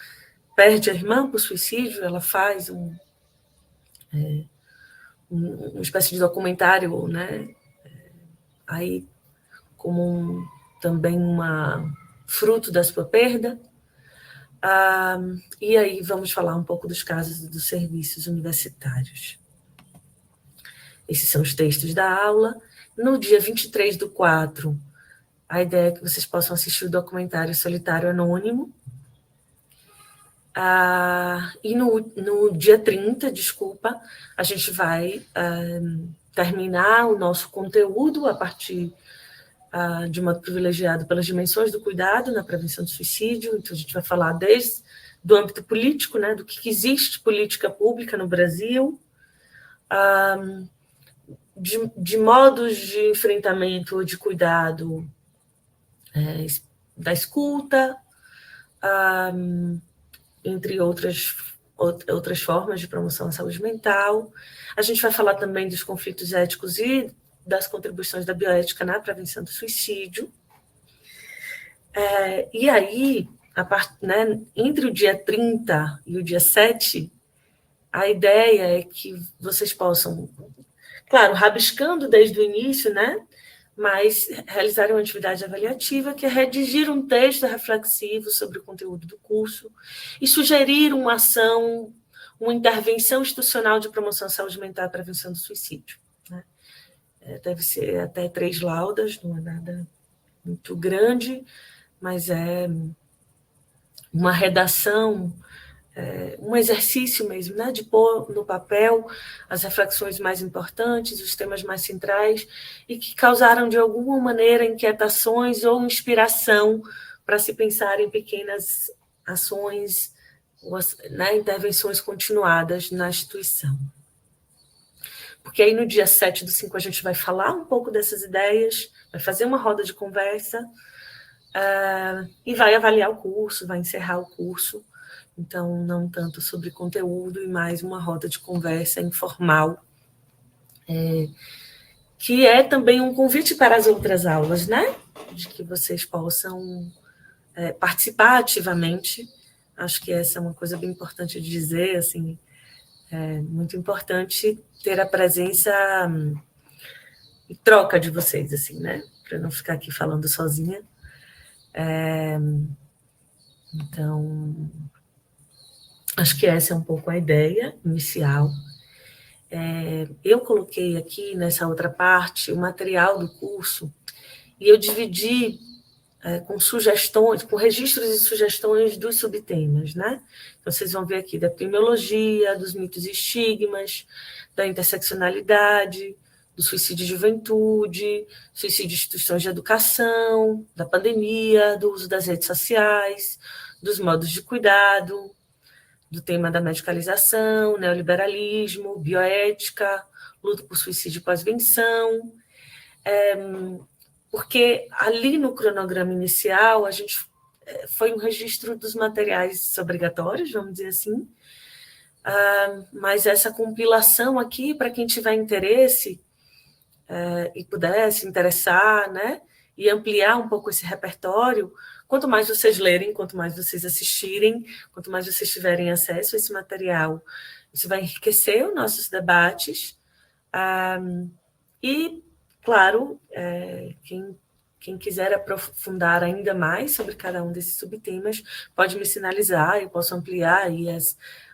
[SPEAKER 2] perde a irmã por suicídio, ela faz uma espécie de documentário, né, aí como também fruto da sua perda. E aí vamos falar um pouco dos casos dos serviços universitários. Esses são os textos da aula. No dia 23/4, a ideia é que vocês possam assistir o documentário Solitário Anônimo. E no dia 30, a gente vai terminar o nosso conteúdo a partir de modo privilegiado pelas dimensões do cuidado na prevenção do suicídio. Então, a gente vai falar desde do âmbito político, né, do que existe política pública no Brasil, de modos de enfrentamento ou de cuidado da escuta, entre outras formas de promoção à saúde mental. A gente vai falar também dos conflitos éticos e das contribuições da bioética na prevenção do suicídio. E aí, né, entre o dia 30 e o dia 7, a ideia é que vocês possam, claro, rabiscando desde o início, né, mas realizarem uma atividade avaliativa, que é redigir um texto reflexivo sobre o conteúdo do curso e sugerir uma ação, uma intervenção institucional de promoção à saúde mental e prevenção do suicídio, né? Deve ser até 3 laudas, não é nada muito grande, mas é uma redação, um exercício mesmo, né, de pôr no papel as reflexões mais importantes, os temas mais centrais, e que causaram, de alguma maneira, inquietações ou inspiração para se pensar em pequenas ações, né, intervenções continuadas na instituição. Porque aí no dia 7/5 a gente vai falar um pouco dessas ideias, vai fazer uma roda de conversa, e vai avaliar o curso, vai encerrar o curso. Então, não tanto sobre conteúdo, e mais uma roda de conversa informal, que é também um convite para as outras aulas, né? De que vocês possam participar ativamente. Acho que essa é uma coisa bem importante de dizer, assim, é muito importante ter a presença troca de vocês, assim, né? Para não ficar aqui falando sozinha. Então, acho que essa é um pouco a ideia inicial. Eu coloquei aqui, nessa outra parte, o material do curso, e eu dividi com sugestões, com registros e sugestões dos subtemas, né? Então, vocês vão ver aqui da epidemiologia, dos mitos e estigmas, da interseccionalidade, do suicídio de juventude, suicídio de instituições de educação, da pandemia, do uso das redes sociais, dos modos de cuidado, do tema da medicalização, neoliberalismo, bioética, luta por suicídio pós-venção, porque ali no cronograma inicial a gente foi um registro dos materiais obrigatórios, vamos dizer assim, mas essa compilação aqui, para quem tiver interesse e puder se interessar, né, e ampliar um pouco esse repertório, quanto mais vocês lerem, quanto mais vocês assistirem, quanto mais vocês tiverem acesso a esse material, isso vai enriquecer os nossos debates. E, claro, quem quiser aprofundar ainda mais sobre cada um desses subtemas, pode me sinalizar, eu posso ampliar aí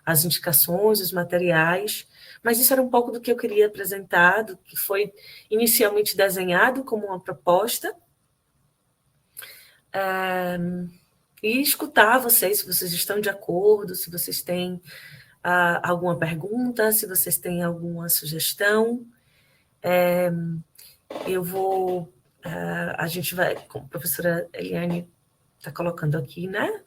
[SPEAKER 2] as indicações, os materiais. Mas isso era um pouco do que eu queria apresentar, do que foi inicialmente desenhado como uma proposta, e escutar vocês, se vocês estão de acordo, se vocês têm alguma pergunta, se vocês têm alguma sugestão. A gente vai, como a professora Eliane está colocando aqui, né?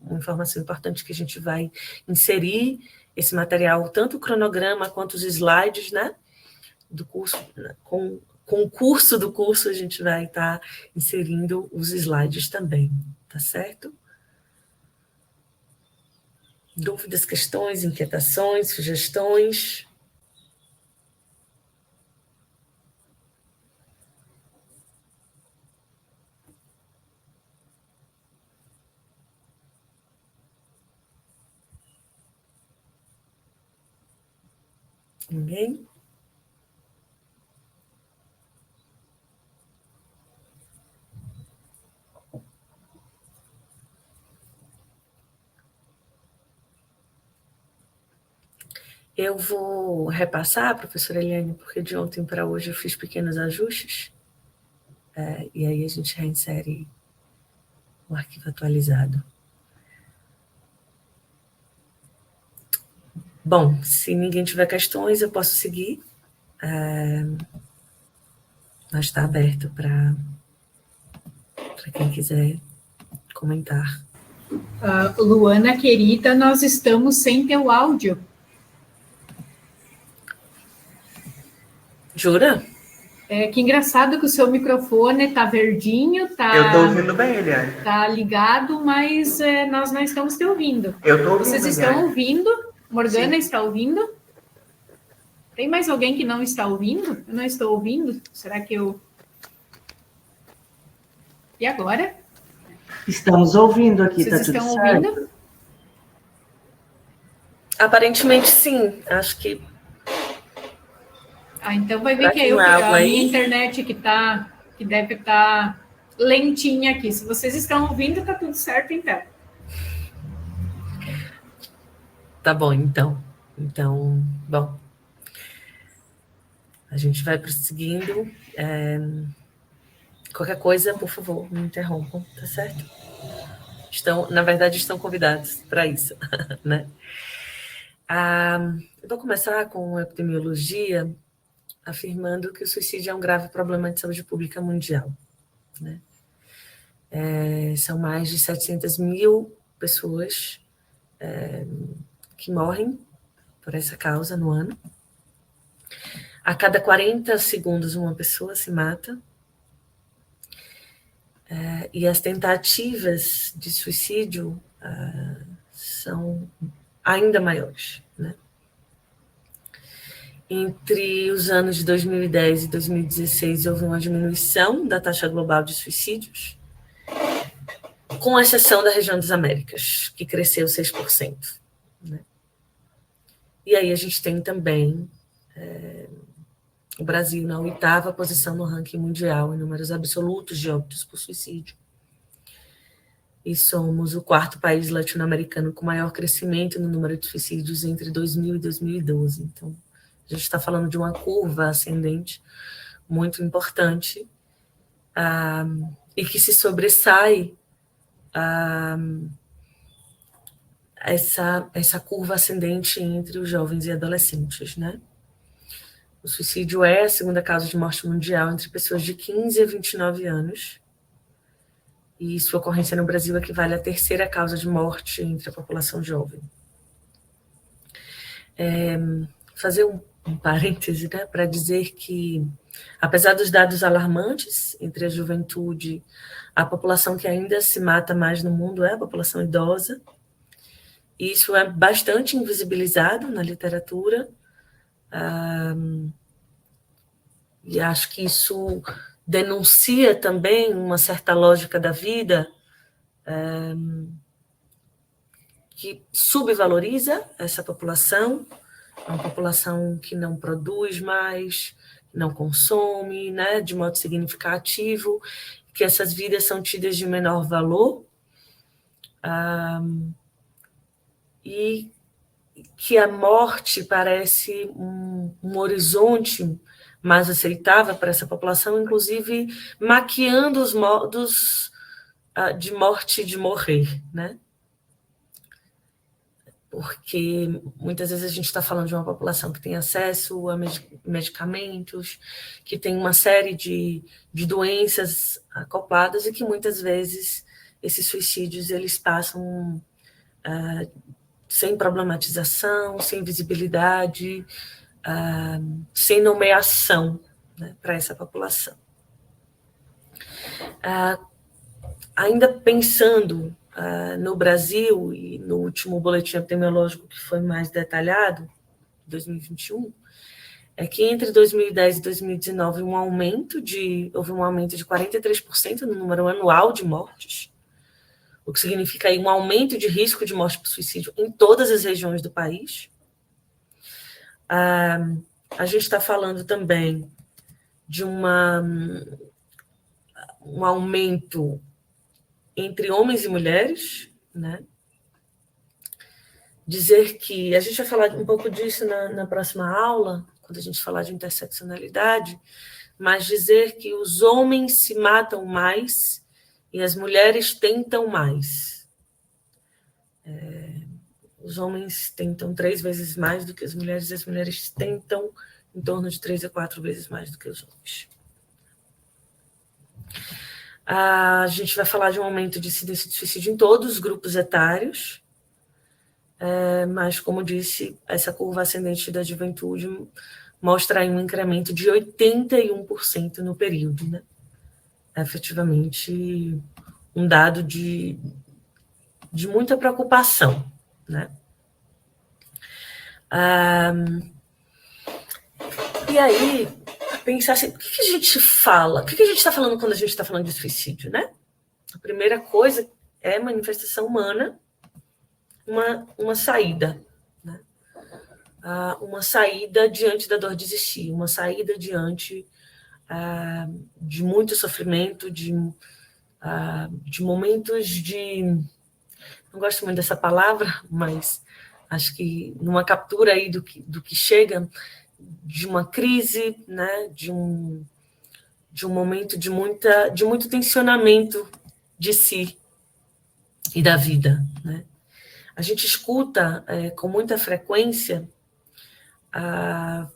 [SPEAKER 2] Uma informação importante que a gente vai inserir esse material, tanto o cronograma quanto os slides, né? Do curso, com o curso do curso, a gente vai estar inserindo os slides também, tá certo? Dúvidas, questões, inquietações, sugestões? Ninguém? Eu vou repassar, professora Eliane, porque de ontem para hoje eu fiz pequenos ajustes, e aí a gente reinsere o arquivo atualizado. Bom, se ninguém tiver questões, eu posso seguir. Mas está aberto para quem quiser comentar.
[SPEAKER 1] Luana, querida, nós estamos sem teu áudio.
[SPEAKER 2] Jura?
[SPEAKER 1] Que engraçado que o seu microfone está verdinho, tá...
[SPEAKER 12] Eu estou ouvindo bem, Eliane.
[SPEAKER 1] Está ligado, mas nós não estamos te ouvindo.
[SPEAKER 12] Eu estou ouvindo.
[SPEAKER 1] Vocês estão ouvindo? Morgana Sim. Está ouvindo? Tem mais alguém que não está ouvindo? Eu não estou ouvindo? Será que eu... E agora?
[SPEAKER 9] Estamos ouvindo aqui,
[SPEAKER 1] Vocês
[SPEAKER 9] tá
[SPEAKER 1] estão
[SPEAKER 9] tudo
[SPEAKER 1] ouvindo?
[SPEAKER 9] certo?
[SPEAKER 2] Aparentemente, sim. Acho que...
[SPEAKER 1] Então vai ver que é a minha internet que deve estar lentinha aqui. Se vocês estão ouvindo, tá tudo certo, então.
[SPEAKER 2] Tá bom, então. Então, bom. A gente vai prosseguindo. Qualquer coisa, por favor, me interrompam, tá certo? Na verdade, estão convidados para isso, né? Eu vou começar com a epidemiologia, afirmando que o suicídio é um grave problema de saúde pública mundial, né? São mais de 700 mil pessoas que morrem por essa causa no ano. A cada 40 segundos, uma pessoa se mata. E as tentativas de suicídio são ainda maiores, né? Entre os anos de 2010 e 2016, houve uma diminuição da taxa global de suicídios, com exceção da região das Américas, que cresceu 6%. Né? E aí a gente tem também o Brasil na 8ª posição no ranking mundial em números absolutos de óbitos por suicídio. E somos o 4º país latino-americano com maior crescimento no número de suicídios entre 2000 e 2012. Então, a gente está falando de uma curva ascendente muito importante, e que se sobressai essa curva ascendente entre os jovens e adolescentes, né? O suicídio é a segunda causa de morte mundial entre pessoas de 15 a 29 anos, e sua ocorrência no Brasil equivale à 3ª causa de morte entre a população jovem. Fazer um parêntese, né, para dizer que, apesar dos dados alarmantes entre a juventude, a população que ainda se mata mais no mundo é a população idosa. Isso é bastante invisibilizado na literatura, e acho que isso denuncia também uma certa lógica da vida que subvaloriza essa população. É uma população que não produz mais, não consome, né, de modo significativo, que essas vidas são tidas de menor valor, e que a morte parece um horizonte mais aceitável para essa população, inclusive maquiando os modos de morte e de morrer, né? Porque muitas vezes a gente está falando de uma população que tem acesso a medicamentos, que tem uma série de doenças acopladas, e que muitas vezes esses suicídios eles passam sem problematização, sem visibilidade, sem nomeação, né, para essa população. Ainda pensando no Brasil, e no último boletim epidemiológico que foi mais detalhado, 2021, é que entre 2010 e 2019 houve um aumento de 43% no número anual de mortes, o que significa aí um aumento de risco de morte por suicídio em todas as regiões do país. A gente está falando também de um aumento entre homens e mulheres, né? Dizer que, a gente vai falar um pouco disso na próxima aula, quando a gente falar de interseccionalidade, mas dizer que os homens se matam mais e as mulheres tentam mais. Os homens tentam 3 vezes mais do que as mulheres tentam em torno de 3 a 4 vezes mais do que os homens. A gente vai falar de um aumento de incidência de suicídio em todos os grupos etários, mas, como disse, essa curva ascendente da juventude mostra aí um incremento de 81% no período, né? É efetivamente um dado de muita preocupação, né? E aí, pensar assim, o que a gente fala? O que a gente está falando quando a gente está falando de suicídio, né? A primeira coisa é manifestação humana, uma saída, né? Uma saída diante da dor de existir, uma saída diante de muito sofrimento, de momentos de... Não gosto muito dessa palavra, mas acho que numa captura aí do que chega, de uma crise, né, de um momento de muito tensionamento de si e da vida, né? A gente escuta com muita frequência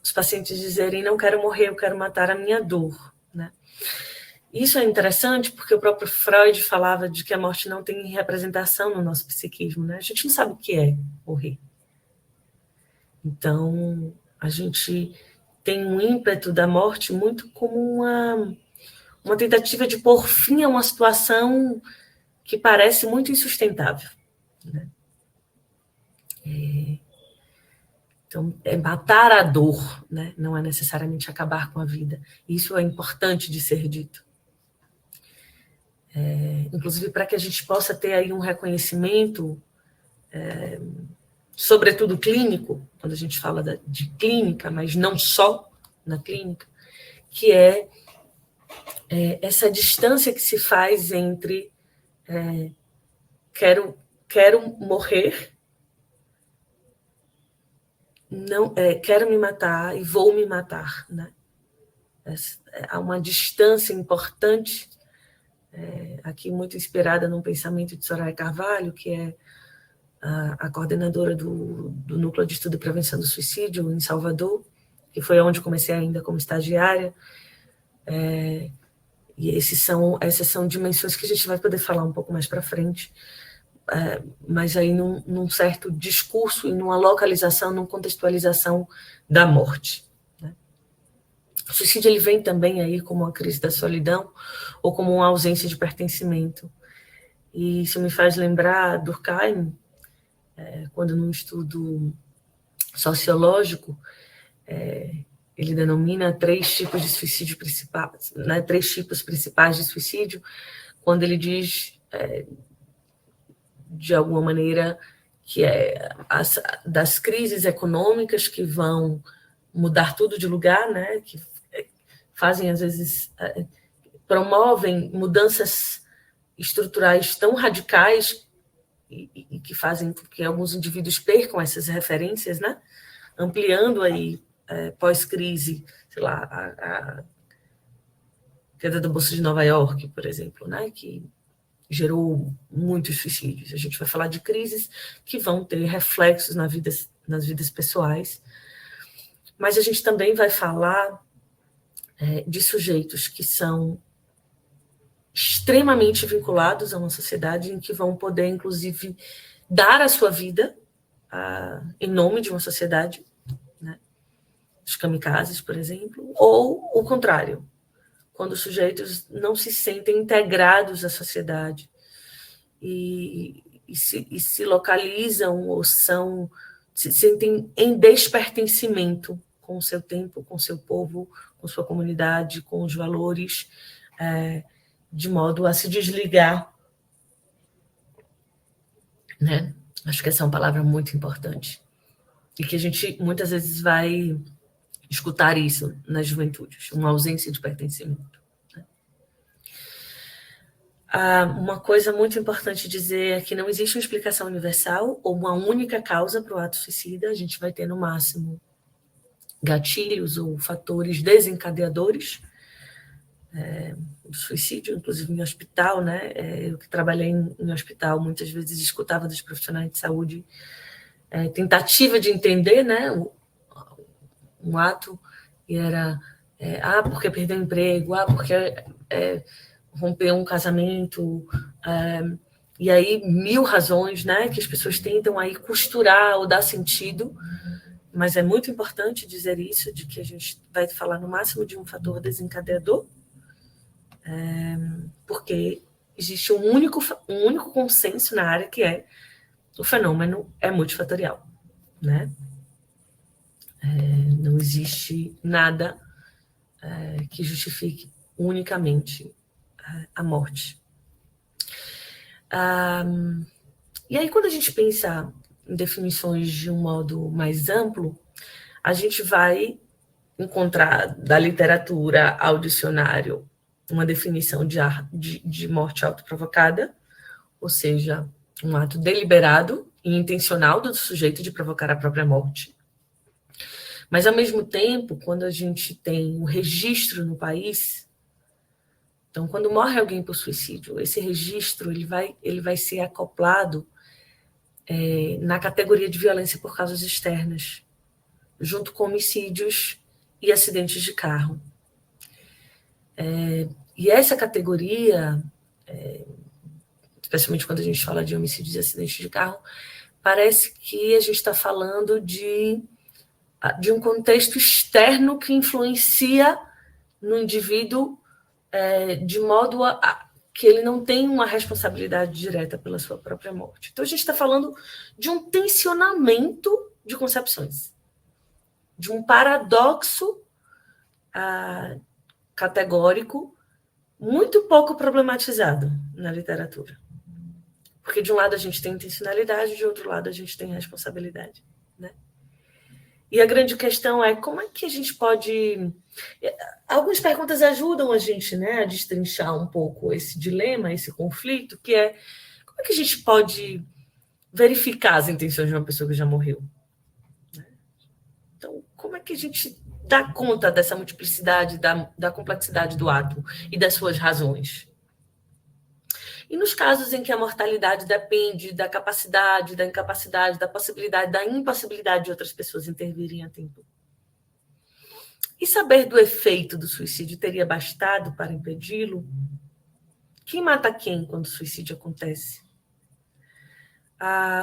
[SPEAKER 2] os pacientes dizerem: não quero morrer, eu quero matar a minha dor, né? Isso é interessante porque o próprio Freud falava de que a morte não tem representação no nosso psiquismo, né? A gente não sabe o que é morrer. Então, a gente tem um ímpeto da morte muito como uma tentativa de pôr fim a uma situação que parece muito insustentável, né? Então, é matar a dor, né? Não é necessariamente acabar com a vida. Isso é importante de ser dito. Inclusive para que a gente possa ter aí um reconhecimento, sobretudo clínico, quando a gente fala de clínica, mas não só na clínica, que é essa distância que se faz entre quero morrer, não quero me matar e vou me matar, né? Há uma distância importante, aqui muito inspirada num pensamento de Soraya Carvalho, que é a coordenadora do Núcleo de Estudo e Prevenção do Suicídio em Salvador, que foi onde comecei ainda como estagiária. E essas são dimensões que a gente vai poder falar um pouco mais para frente, mas aí num certo discurso e numa localização, numa contextualização da morte. Né? O suicídio ele vem também aí como uma crise da solidão ou como uma ausência de pertencimento. E isso me faz lembrar Durkheim, quando num estudo sociológico, ele denomina 3 tipos de suicídio principais, né, 3 tipos principais de suicídio, quando ele diz, de alguma maneira, que das crises econômicas que vão mudar tudo de lugar, né, que fazem, às vezes, promovem mudanças estruturais tão radicais e que fazem com que alguns indivíduos percam essas referências, né, ampliando aí, pós-crise, sei lá, a queda da Bolsa de Nova York, por exemplo, né, que gerou muitos suicídios. A gente vai falar de crises que vão ter reflexos nas vidas pessoais, mas a gente também vai falar de sujeitos que são extremamente vinculados a uma sociedade em que vão poder, inclusive, dar a sua vida em nome de uma sociedade, né? Os kamikazes, por exemplo, ou o contrário, quando os sujeitos não se sentem integrados à sociedade e se localizam ou se sentem em despertencimento com o seu tempo, com o seu povo, com sua comunidade, com os valores, de modo a se desligar, né? Acho que essa é uma palavra muito importante e que a gente muitas vezes vai escutar isso nas juventudes, uma ausência de pertencimento. Né? Uma coisa muito importante dizer é que não existe uma explicação universal ou uma única causa para o ato suicida. A gente vai ter, no máximo, gatilhos ou fatores desencadeadores do suicídio, inclusive em hospital, né? Eu que trabalhei em hospital, muitas vezes escutava dos profissionais de saúde tentativa de entender, né, um ato, e era porque perdeu o emprego, porque rompeu um casamento, e aí 1000 razões, né, que as pessoas tentam aí costurar ou dar sentido, mas é muito importante dizer isso, de que a gente vai falar no máximo de um fator desencadeador, porque existe um único consenso na área, que é o fenômeno é multifatorial, né? Não existe nada que justifique unicamente a morte. E aí, quando a gente pensa em definições de um modo mais amplo, a gente vai encontrar da literatura ao dicionário uma definição de morte autoprovocada, ou seja, um ato deliberado e intencional do sujeito de provocar a própria morte. Mas, ao mesmo tempo, quando a gente tem um registro no país, então, quando morre alguém por suicídio, esse registro ele vai ser acoplado na categoria de violência por causas externas, junto com homicídios e acidentes de carro. E essa categoria, especialmente quando a gente fala de homicídios e acidentes de carro, parece que a gente está falando de um contexto externo que influencia no indivíduo de modo que ele não tem uma responsabilidade direta pela sua própria morte. Então, a gente está falando de um tensionamento de concepções, de um paradoxo categórico muito pouco problematizado na literatura. Porque, de um lado, a gente tem intencionalidade, de outro lado, a gente tem responsabilidade. Né? E a grande questão é como é que a gente pode... Algumas perguntas ajudam a gente, né, a destrinchar um pouco esse dilema, esse conflito, que é como é que a gente pode verificar as intenções de uma pessoa que já morreu? Então, como é que a gente dá conta dessa multiplicidade, da complexidade do ato e das suas razões? E nos casos em que a mortalidade depende da capacidade, da incapacidade, da possibilidade, da impossibilidade de outras pessoas intervirem a tempo? E saber do efeito do suicídio teria bastado para impedi-lo? Quem mata quem quando o suicídio acontece?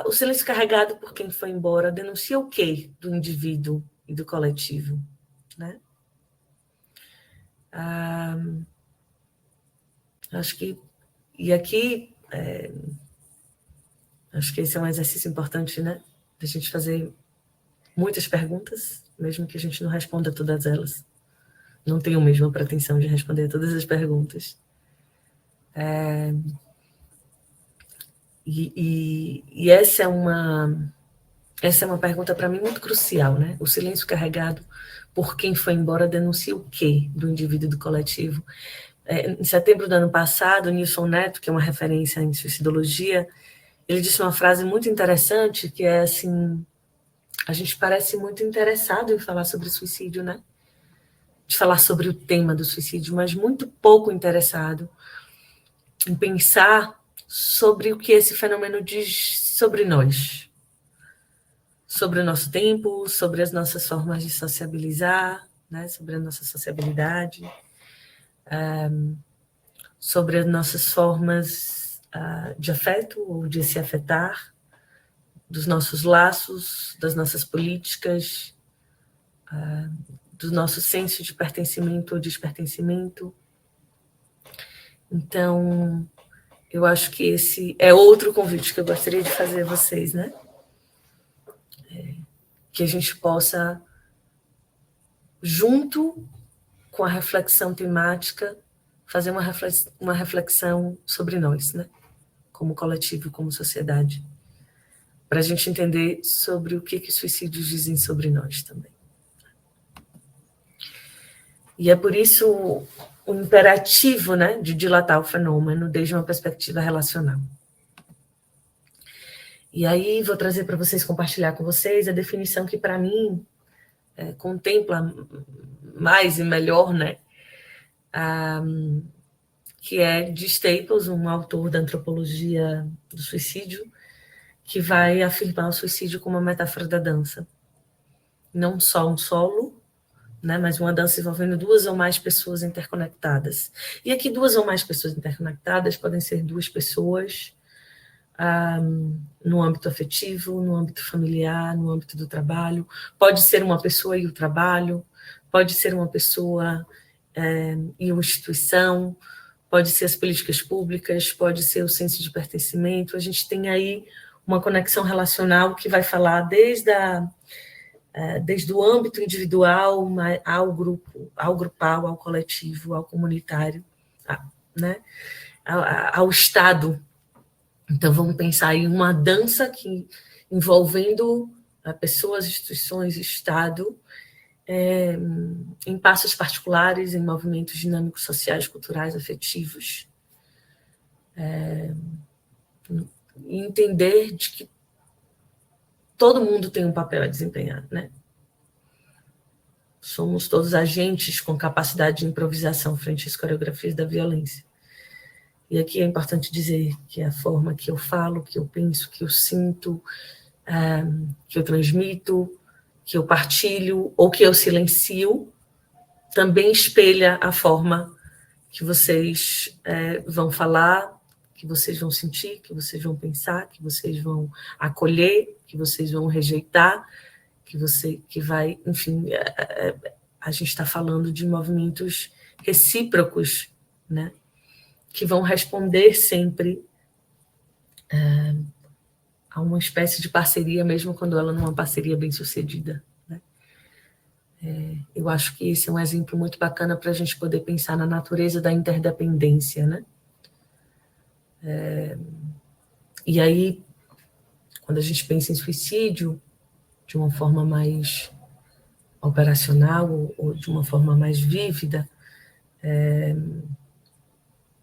[SPEAKER 2] O silêncio carregado por quem foi embora denuncia o quê do indivíduo e do coletivo, né? Acho que... E aqui, acho que esse é um exercício importante, né? Da gente fazer muitas perguntas, mesmo que a gente não responda todas elas. Não tenho mesmo a pretensão de responder todas as perguntas. E essa é uma pergunta para mim muito crucial, né? O silêncio carregado por quem foi embora denuncia o quê do indivíduo e do coletivo? Em setembro do ano passado, Nilson Neto, que é uma referência em suicidologia, ele disse uma frase muito interessante, que é assim: a gente parece muito interessado em falar sobre suicídio, né? De falar sobre o tema do suicídio, mas muito pouco interessado em pensar sobre o que esse fenômeno diz sobre nós, sobre o nosso tempo, sobre as nossas formas de sociabilizar, né? Sobre a nossa sociabilidade, sobre as nossas formas de afeto ou de se afetar, dos nossos laços, das nossas políticas, do nosso senso de pertencimento ou despertencimento. Então, eu acho que esse é outro convite que eu gostaria de fazer a vocês, né? Que a gente possa, junto com a reflexão temática, fazer uma reflexão sobre nós, né? Como coletivo, como sociedade, para a gente entender sobre o que os suicídios dizem sobre nós também. E é por isso o imperativo, né, de dilatar o fenômeno desde uma perspectiva relacional. E aí vou trazer para vocês, compartilhar com vocês a definição que, para mim, contempla mais e melhor, né, que é de Staples, um autor da antropologia do suicídio, que vai afirmar o suicídio como uma metáfora da dança. Não só um solo, né, mas uma dança envolvendo duas ou mais pessoas interconectadas. E aqui, duas ou mais pessoas interconectadas podem ser duas pessoas no âmbito afetivo, no âmbito familiar, no âmbito do trabalho. Pode ser uma pessoa e o trabalho, pode ser uma pessoa e uma instituição, pode ser as políticas públicas, pode ser o senso de pertencimento. A gente tem aí uma conexão relacional que vai falar desde o âmbito individual ao grupo, ao grupal, ao coletivo, ao comunitário, né? ao Estado. Então, vamos pensar em uma dança envolvendo pessoas, instituições, Estado, em passos particulares, em movimentos dinâmicos sociais, culturais, afetivos. E entender de que todo mundo tem um papel a desempenhar, né? Somos todos agentes com capacidade de improvisação frente às coreografias da violência. E aqui é importante dizer que a forma que eu falo, que eu penso, que eu sinto, que eu transmito, que eu partilho ou que eu silencio, também espelha a forma que vocês vão falar, que vocês vão sentir, que vocês vão pensar, que vocês vão acolher, que vocês vão rejeitar, que vai, enfim, a gente está falando de movimentos recíprocos, né, que vão responder sempre a uma espécie de parceria, mesmo quando ela não é uma parceria bem-sucedida, né? Eu acho que esse é um exemplo muito bacana para a gente poder pensar na natureza da interdependência, né? E aí, quando a gente pensa em suicídio, de uma forma mais operacional ou de uma forma mais vívida.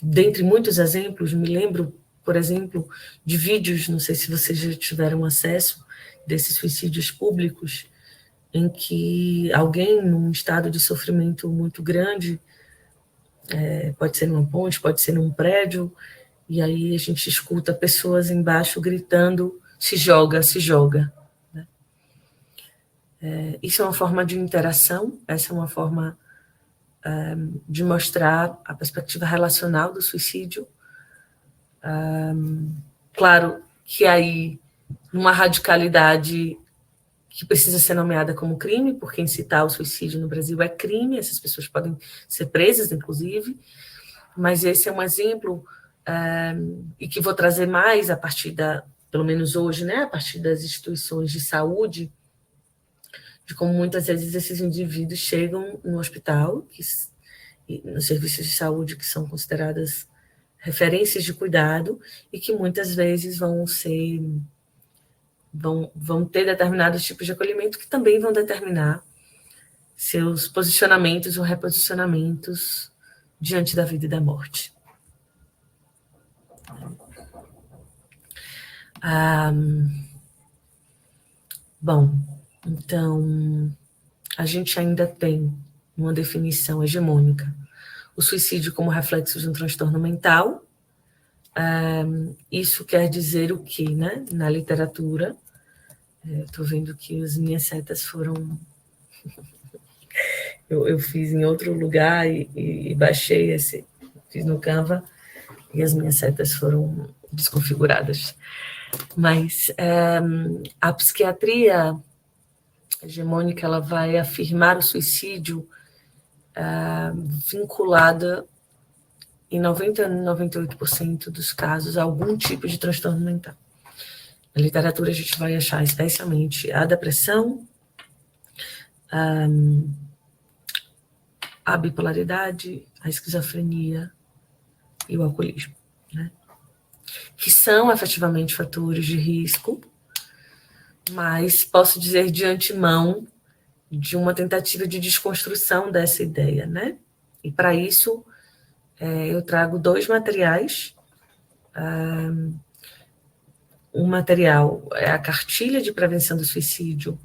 [SPEAKER 2] Dentre muitos exemplos, me lembro, por exemplo, de vídeos, não sei se vocês já tiveram acesso, desses suicídios públicos, em que alguém num estado de sofrimento muito grande, pode ser numa ponte, pode ser num prédio, e aí a gente escuta pessoas embaixo gritando, se joga, se joga. Né? Isso é uma forma de interação, essa é uma forma de mostrar a perspectiva relacional do suicídio. Claro que aí, numa radicalidade que precisa ser nomeada como crime, porque incitar o suicídio no Brasil é crime, essas pessoas podem ser presas, inclusive, mas esse é um exemplo, e que vou trazer mais a partir pelo menos hoje, né, a partir das instituições de saúde, de como muitas vezes esses indivíduos chegam no hospital, nos serviços de saúde que são consideradas referências de cuidado, e que muitas vezes vão ter determinados tipos de acolhimento que também vão determinar seus posicionamentos ou reposicionamentos diante da vida e da morte. Bom, então, a gente ainda tem uma definição hegemônica, o suicídio como reflexo de um transtorno mental. Isso quer dizer o quê, né? Na literatura, estou vendo que as minhas setas foram... eu fiz em outro lugar e baixei fiz no Canva, e as minhas setas foram desconfiguradas. Mas a psiquiatria hegemônica, ela vai afirmar o suicídio vinculada em 98% dos casos a algum tipo de transtorno mental. Na literatura a gente vai achar especialmente a depressão, a bipolaridade, a esquizofrenia e o alcoolismo, né? Que são efetivamente fatores de risco, mas posso dizer de antemão de uma tentativa de desconstrução dessa ideia, né? E para isso eu trago 2 materiais. Um material é a Cartilha de Prevenção do Suicídio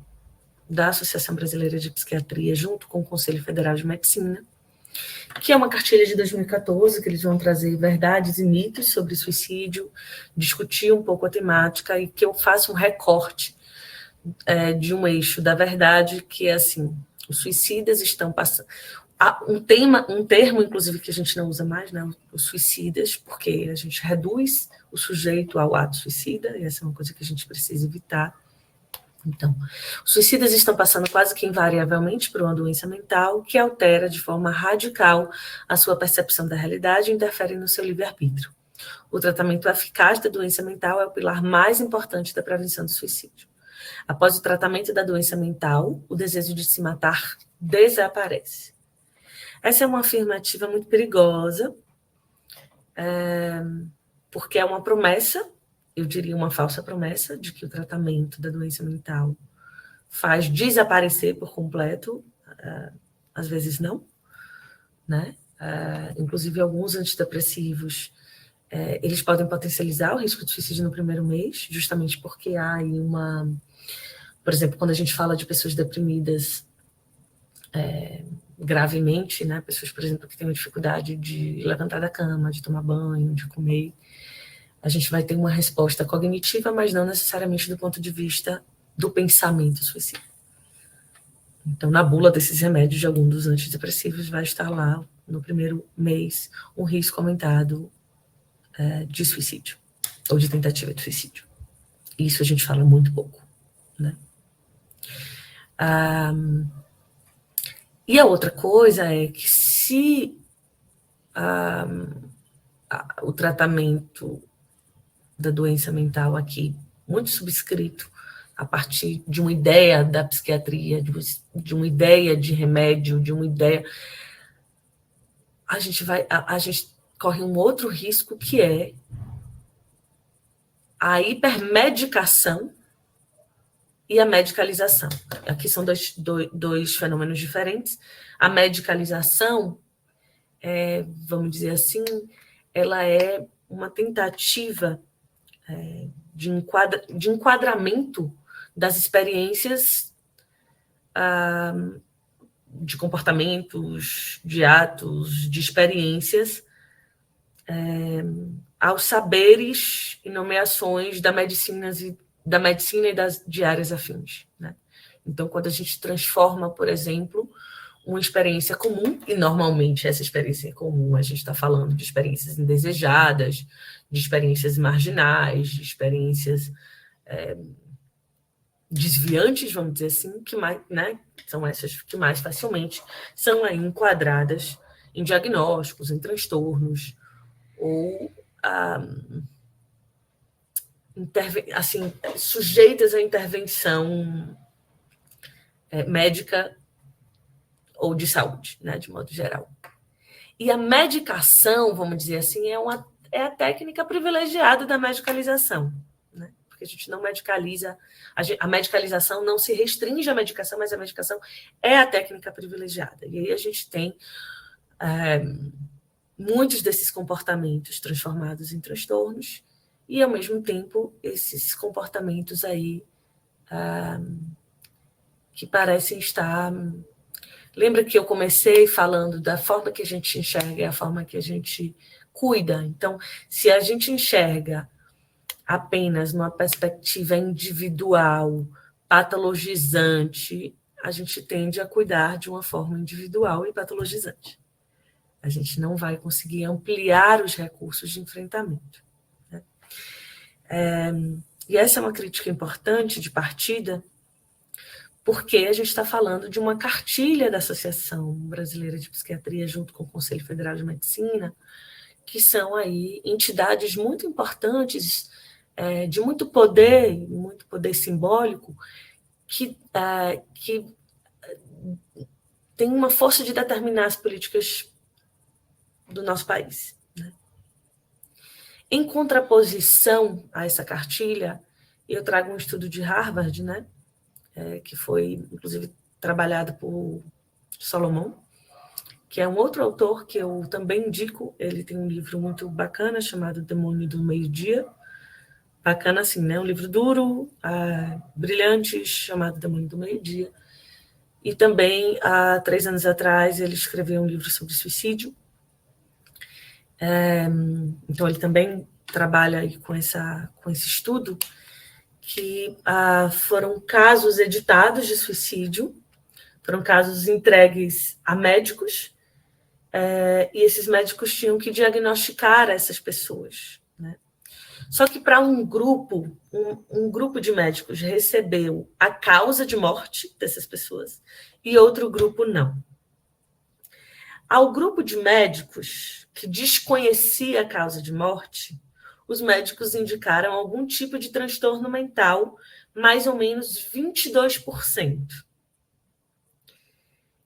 [SPEAKER 2] da Associação Brasileira de Psiquiatria, junto com o Conselho Federal de Medicina, que é uma cartilha de 2014, que eles vão trazer verdades e mitos sobre suicídio, discutir um pouco a temática, e que eu faço um recorte de um eixo da verdade, que é assim, os suicidas estão passando... um termo, inclusive, que a gente não usa mais, né, os suicidas, porque a gente reduz o sujeito ao ato suicida, e essa é uma coisa que a gente precisa evitar. Então, os suicidas estão passando quase que invariavelmente por uma doença mental que altera de forma radical a sua percepção da realidade e interfere no seu livre-arbítrio. O tratamento eficaz da doença mental é o pilar mais importante da prevenção do suicídio. Após o tratamento da doença mental, o desejo de se matar desaparece. Essa é uma afirmativa muito perigosa, porque é uma promessa, eu diria uma falsa promessa, de que o tratamento da doença mental faz desaparecer por completo, às vezes não, né? Inclusive alguns antidepressivos, eles podem potencializar o risco de suicídio no primeiro mês, justamente porque há aí por exemplo, quando a gente fala de pessoas deprimidas gravemente, né? Pessoas, por exemplo, que têm uma dificuldade de levantar da cama, de tomar banho, de comer, a gente vai ter uma resposta cognitiva, mas não necessariamente do ponto de vista do pensamento suicida. Então, na bula desses remédios de algum dos antidepressivos, vai estar lá, no primeiro mês, um risco aumentado de suicídio, ou de tentativa de suicídio. Isso a gente fala muito pouco, né? E a outra coisa é que se o tratamento da doença mental aqui, muito subscrito a partir de uma ideia da psiquiatria, de uma ideia de remédio, de uma ideia... A gente corre um outro risco, que é a hipermedicação e a medicalização. Aqui são dois fenômenos diferentes. A medicalização, vamos dizer assim, ela é uma tentativa de enquadramento das experiências de comportamentos, de atos, de experiências aos saberes e nomeações da medicina e de áreas afins, né? Então, quando a gente transforma, por exemplo, uma experiência comum, e normalmente essa experiência comum, a gente está falando de experiências indesejadas, de experiências marginais, de experiências desviantes, vamos dizer assim, que mais, né, são essas que mais facilmente são aí enquadradas em diagnósticos, em transtornos, ou assim, sujeitas à intervenção médica ou de saúde, né, de modo geral. E a medicação, vamos dizer assim, é a técnica privilegiada da medicalização, né? Porque a gente não medicaliza, a medicalização não se restringe à medicação, mas a medicação é a técnica privilegiada. E aí a gente tem muitos desses comportamentos transformados em transtornos e, ao mesmo tempo, esses comportamentos aí que parecem estar... Lembra que eu comecei falando da forma que a gente enxerga e a forma que a gente cuida? Então, se a gente enxerga apenas numa perspectiva individual, patologizante, a gente tende a cuidar de uma forma individual e patologizante. A gente não vai conseguir ampliar os recursos de enfrentamento, né? E essa é uma crítica importante de partida, porque a gente está falando de uma cartilha da Associação Brasileira de Psiquiatria junto com o Conselho Federal de Medicina, que são aí entidades muito importantes, de muito poder simbólico, que tem uma força de determinar as políticas do nosso país, né? Em contraposição a essa cartilha, eu trago um estudo de Harvard, né, que foi, inclusive, trabalhado por Solomon, que é um outro autor que eu também indico. Ele tem um livro muito bacana chamado Demônio do Meio-Dia. Bacana assim, né? Um livro duro, brilhante, chamado Demônio do Meio-Dia. E também, há 3 anos atrás, ele escreveu um livro sobre suicídio. Então, ele também trabalha aí com esse estudo, que foram casos editados de suicídio, foram casos entregues a médicos, e esses médicos tinham que diagnosticar essas pessoas, né? Só que para um grupo de médicos recebeu a causa de morte dessas pessoas e outro grupo não. Ao grupo de médicos que desconhecia a causa de morte, os médicos indicaram algum tipo de transtorno mental, mais ou menos 22%.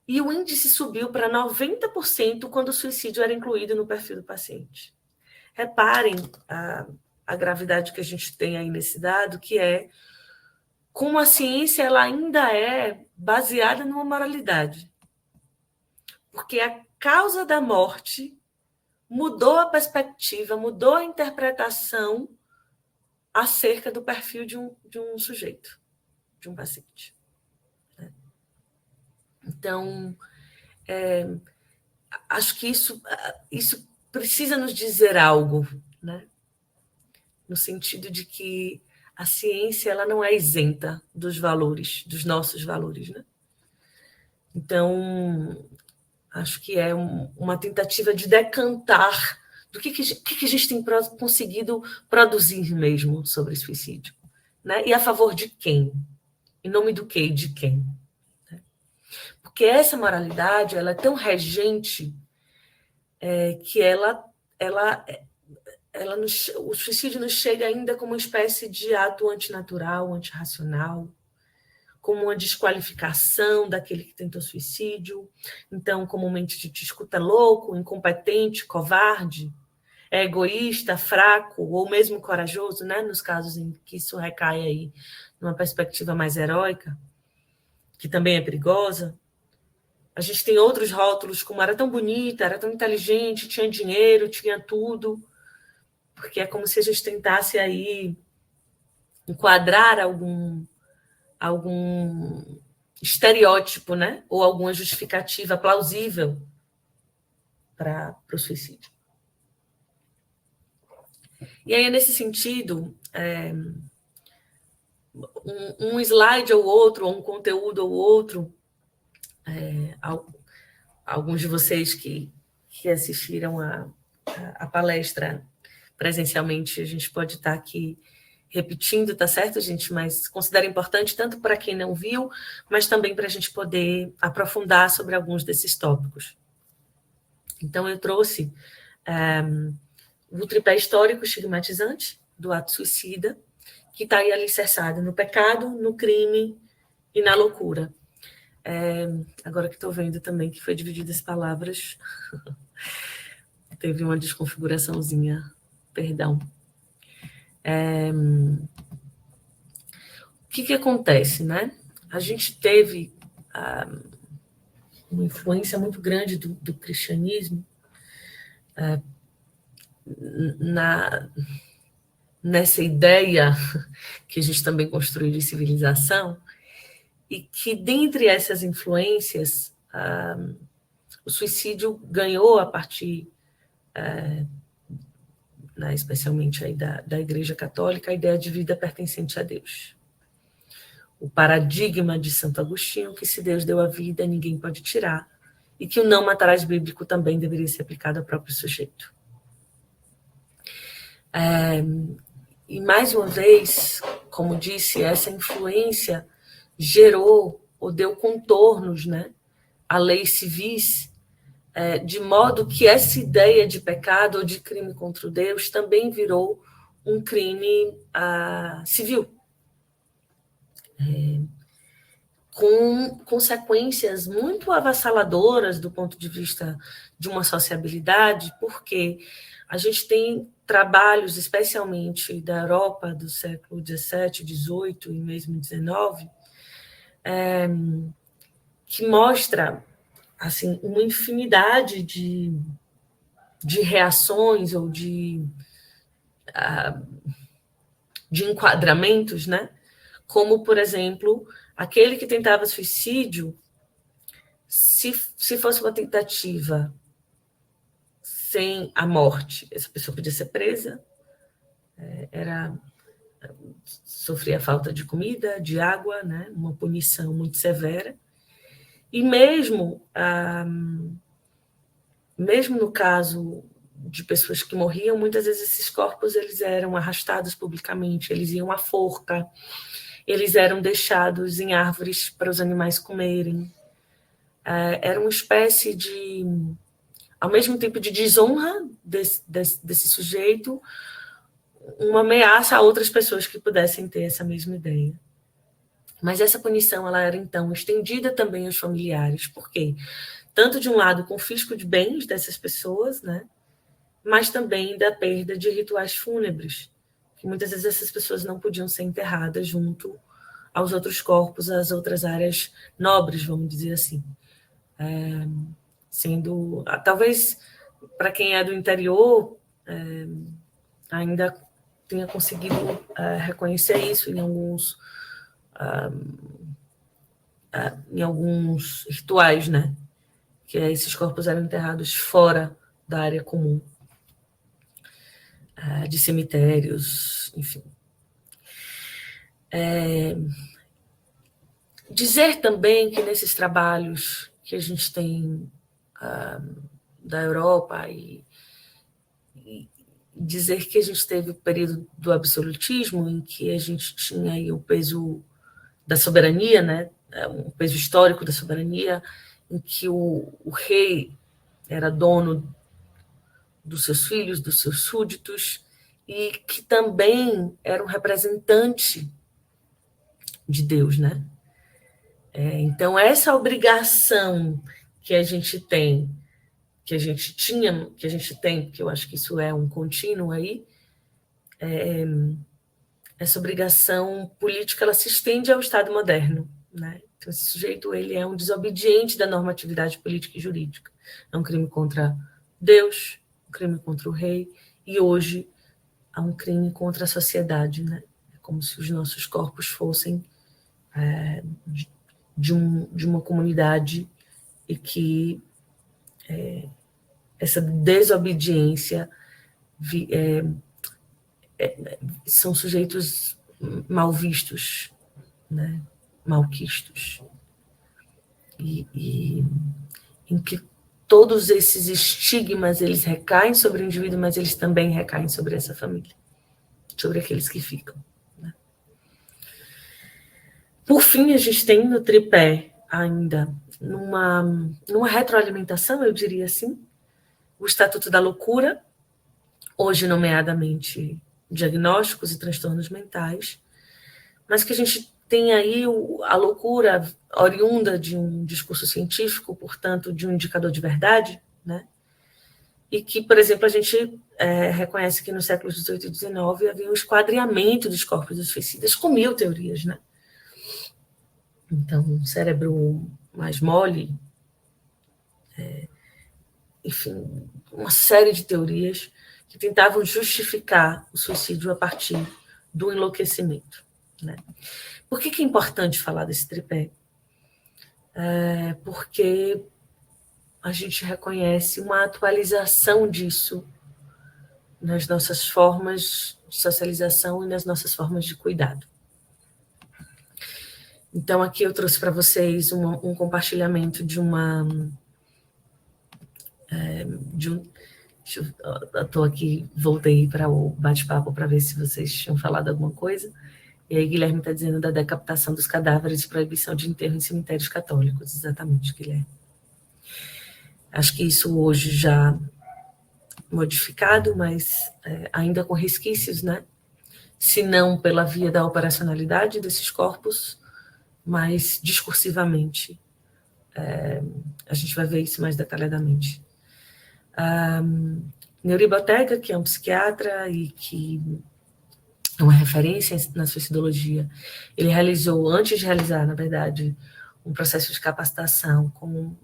[SPEAKER 2] E o índice subiu para 90% quando o suicídio era incluído no perfil do paciente. Reparem a gravidade que a gente tem aí nesse dado, que é como a ciência ela ainda é baseada numa moralidade. Porque a causa da morte mudou a perspectiva, mudou a interpretação acerca do perfil de um sujeito, de um paciente. Então, acho que isso precisa nos dizer algo, né? No sentido de que a ciência ela não é isenta dos valores, dos nossos valores, né? Então, acho que é uma tentativa de decantar do que a gente tem conseguido produzir mesmo sobre suicídio, né? E a favor de quem? Em nome do quê e de quem? Porque essa moralidade ela é tão regente que o suicídio nos chega ainda como uma espécie de ato antinatural, antirracional, como uma desqualificação daquele que tentou suicídio. Então, comumente a gente escuta louco, incompetente, covarde, egoísta, fraco ou mesmo corajoso, né? Nos casos em que isso recai aí numa perspectiva mais heróica, que também é perigosa. A gente tem outros rótulos, como era tão bonita, era tão inteligente, tinha dinheiro, tinha tudo, porque é como se a gente tentasse aí enquadrar algum estereótipo, né? Ou alguma justificativa plausível para o suicídio. E aí, nesse sentido, um slide ou outro, ou um conteúdo ou outro, alguns de vocês que assistiram a palestra presencialmente, a gente pode estar aqui repetindo, tá certo, gente? Mas considero importante tanto para quem não viu, mas também para a gente poder aprofundar sobre alguns desses tópicos. Então, eu trouxe o tripé histórico estigmatizante do ato suicida, que está aí alicerçado no pecado, no crime e na loucura. Agora que estou vendo também que foi dividida as palavras, teve uma desconfiguraçãozinha, perdão. O que acontece, né? A gente teve uma influência muito grande do cristianismo nessa ideia que a gente também construiu de civilização, e que, dentre essas influências, o suicídio ganhou a partir, especialmente aí da Igreja Católica, a ideia de vida pertencente a Deus. O paradigma de Santo Agostinho, que se Deus deu a vida, ninguém pode tirar, e que o não matarás bíblico também deveria ser aplicado ao próprio sujeito. E, mais uma vez, como disse, essa influência gerou ou deu contornos, né, a leis civis, de modo que essa ideia de pecado ou de crime contra o Deus também virou um crime civil, com consequências muito avassaladoras do ponto de vista de uma sociabilidade, porque a gente tem trabalhos, especialmente da Europa do século XVII, XVIII e mesmo XIX, que mostra assim, uma infinidade de reações ou de enquadramentos, né? Como, por exemplo, aquele que tentava suicídio, se fosse uma tentativa sem a morte, essa pessoa podia ser presa, sofria falta de comida, de água, né? Uma punição muito severa. E mesmo no caso de pessoas que morriam, muitas vezes esses corpos eles eram arrastados publicamente, eles iam à forca, eles eram deixados em árvores para os animais comerem. Era uma espécie de, ao mesmo tempo de desonra desse sujeito, uma ameaça a outras pessoas que pudessem ter essa mesma ideia. Mas essa punição ela era, então, estendida também aos familiares. Por quê? Tanto, de um lado, confisco de bens dessas pessoas, né? Mas também da perda de rituais fúnebres, que muitas vezes essas pessoas não podiam ser enterradas junto aos outros corpos, às outras áreas nobres, vamos dizer assim. Sendo, talvez, para quem é do interior, ainda tenha conseguido reconhecer isso em alguns rituais, né? Que esses corpos eram enterrados fora da área comum, de cemitérios, enfim. Dizer também que nesses trabalhos que a gente tem da Europa e dizer que a gente teve o período do absolutismo, em que a gente tinha aí o peso da soberania, né? Um peso histórico da soberania, em que o rei era dono dos seus filhos, dos seus súditos, e que também era um representante de Deus, né? Então, essa obrigação que a gente tem, que a gente tinha, que a gente tem, porque eu acho que isso é um contínuo aí, essa obrigação política ela se estende ao Estado moderno, né? Então, esse sujeito ele é um desobediente da normatividade política e jurídica. É um crime contra Deus, um crime contra o rei, e hoje há um crime contra a sociedade, né? É como se os nossos corpos fossem de uma comunidade e que essa desobediência são sujeitos mal vistos, né? Malquistos, e em que todos esses estigmas eles recaem sobre o indivíduo, mas eles também recaem sobre essa família, sobre aqueles que ficam, né? Por fim, a gente tem no tripé ainda, numa retroalimentação, eu diria assim, o Estatuto da Loucura, hoje nomeadamente diagnósticos e transtornos mentais, mas que a gente tem aí a loucura oriunda de um discurso científico, portanto, de um indicador de verdade, né? E que, por exemplo, a gente reconhece que no século XVIII e XIX havia um esquadrinhamento dos corpos dos suicidas com 1000 teorias, né? Então, um cérebro mais mole, enfim, uma série de teorias que tentavam justificar o suicídio a partir do enlouquecimento, né? Por que é importante falar desse tripé? Porque a gente reconhece uma atualização disso nas nossas formas de socialização e nas nossas formas de cuidado. Então, aqui eu trouxe para vocês um compartilhamento de estou aqui, voltei para o bate-papo para ver se vocês tinham falado alguma coisa. E aí Guilherme está dizendo da decapitação dos cadáveres e proibição de enterro em cemitérios católicos. Exatamente, Guilherme. Acho que isso hoje já modificado, mas ainda com resquícios, né? Se não pela via da operacionalidade desses corpos, mas discursivamente. A gente vai ver isso mais detalhadamente. Neuri Bottega, que é um psiquiatra e que é uma referência na suicidologia, ele realizou, antes de realizar, na verdade, um processo de capacitação com